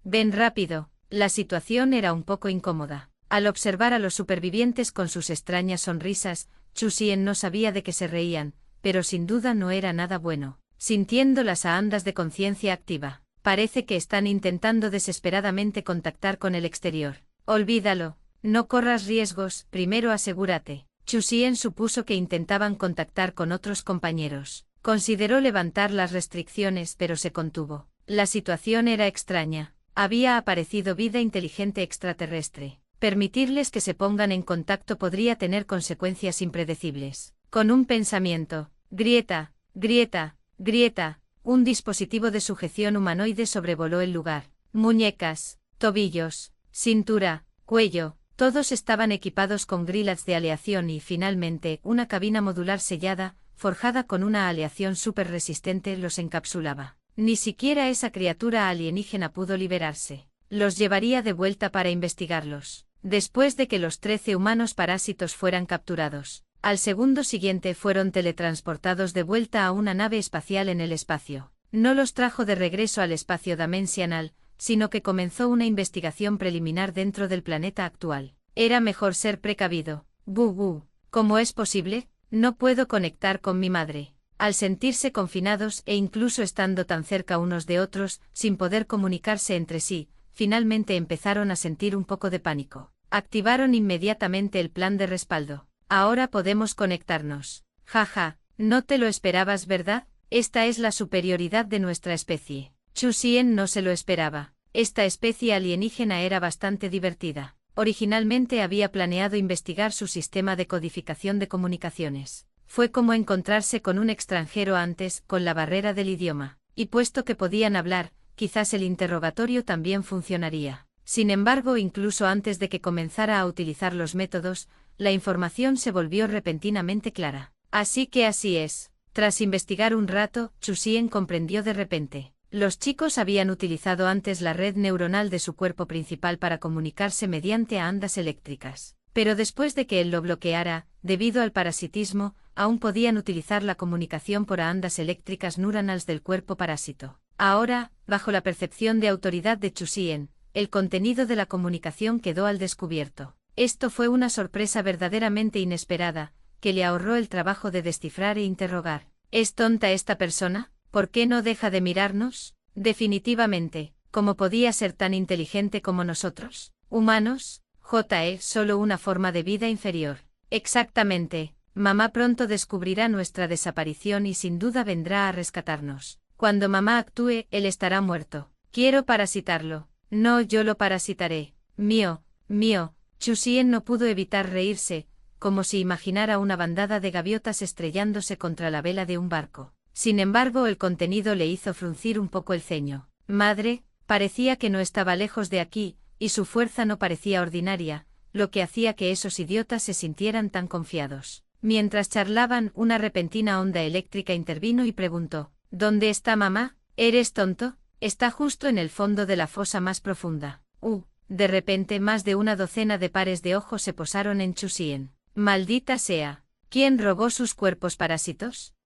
S1: ven rápido. La situación era un poco incómoda. Al observar a los supervivientes con sus extrañas sonrisas, Chusien no sabía de qué se reían, pero sin duda no era nada bueno. Sintiendo las ahandas de conciencia activa, parece que están intentando desesperadamente contactar con el exterior. Olvídalo. No corras riesgos, primero asegúrate. Chusien supuso que intentaban contactar con otros compañeros. Consideró levantar las restricciones pero se contuvo. La situación era extraña. Había aparecido vida inteligente extraterrestre. Permitirles que se pongan en contacto podría tener consecuencias impredecibles. Con un pensamiento, grieta, un dispositivo de sujeción humanoide sobrevoló el lugar. Muñecas, tobillos, cintura, cuello. Todos estaban equipados con grillets de aleación y, finalmente, una cabina modular sellada, forjada con una aleación súper resistente, los encapsulaba. Ni siquiera esa criatura alienígena pudo liberarse. Los llevaría de vuelta para investigarlos. Después de que los 13 humanos parásitos fueran capturados, al segundo siguiente fueron teletransportados de vuelta a una nave espacial en el espacio. No los trajo de regreso al espacio dimensional, sino que comenzó una investigación preliminar dentro del planeta actual. Era mejor ser precavido. ¿Cómo es posible? No puedo conectar con mi madre. Al sentirse confinados e incluso estando tan cerca unos de otros, sin poder comunicarse entre sí, finalmente empezaron a sentir un poco de pánico. Activaron inmediatamente el plan de respaldo. Ahora podemos conectarnos. Jaja, no te lo esperabas, ¿verdad? Esta es la superioridad de nuestra especie. Chu Xian no se lo esperaba. Esta especie alienígena era bastante divertida. Originalmente había planeado investigar su sistema de codificación de comunicaciones. Fue como encontrarse con un extranjero antes, con la barrera del idioma. Y puesto que podían hablar, quizás el interrogatorio también funcionaría. Sin embargo, incluso antes de que comenzara a utilizar los métodos, la información se volvió repentinamente clara. Así que así es. Tras investigar un rato, Chu Xian comprendió de repente. Los chicos habían utilizado antes la red neuronal de su cuerpo principal para comunicarse mediante ondas eléctricas. Pero después de que él lo bloqueara, debido al parasitismo, aún podían utilizar la comunicación por ondas eléctricas neuronales del cuerpo parásito. Ahora, bajo la percepción de autoridad de Chu Xian, el contenido de la comunicación quedó al descubierto. Esto fue una sorpresa verdaderamente inesperada, que le ahorró el trabajo de descifrar e interrogar. ¿Es tonta esta persona? ¿Por qué no deja de mirarnos? Definitivamente, ¿cómo podía ser tan inteligente como nosotros? Humanos, solo una forma de vida inferior. Exactamente, mamá pronto descubrirá nuestra desaparición y sin duda vendrá a rescatarnos. Cuando mamá actúe, él estará muerto. Quiero parasitarlo. No, yo lo parasitaré. Mío. Chu Xian no pudo evitar reírse, como si imaginara una bandada de gaviotas estrellándose contra la vela de un barco. Sin embargo, el contenido le hizo fruncir un poco el ceño. Madre, parecía que no estaba lejos de aquí, y su fuerza no parecía ordinaria, lo que hacía que esos idiotas se sintieran tan confiados. Mientras charlaban, una repentina onda eléctrica intervino y preguntó: ¿Dónde está mamá? ¿Eres tonto? Está justo en el fondo de la fosa más profunda. De repente más de una docena de pares de ojos se posaron en Chu Xian. Maldita sea. ¿Quién robó sus cuerpos parásitos?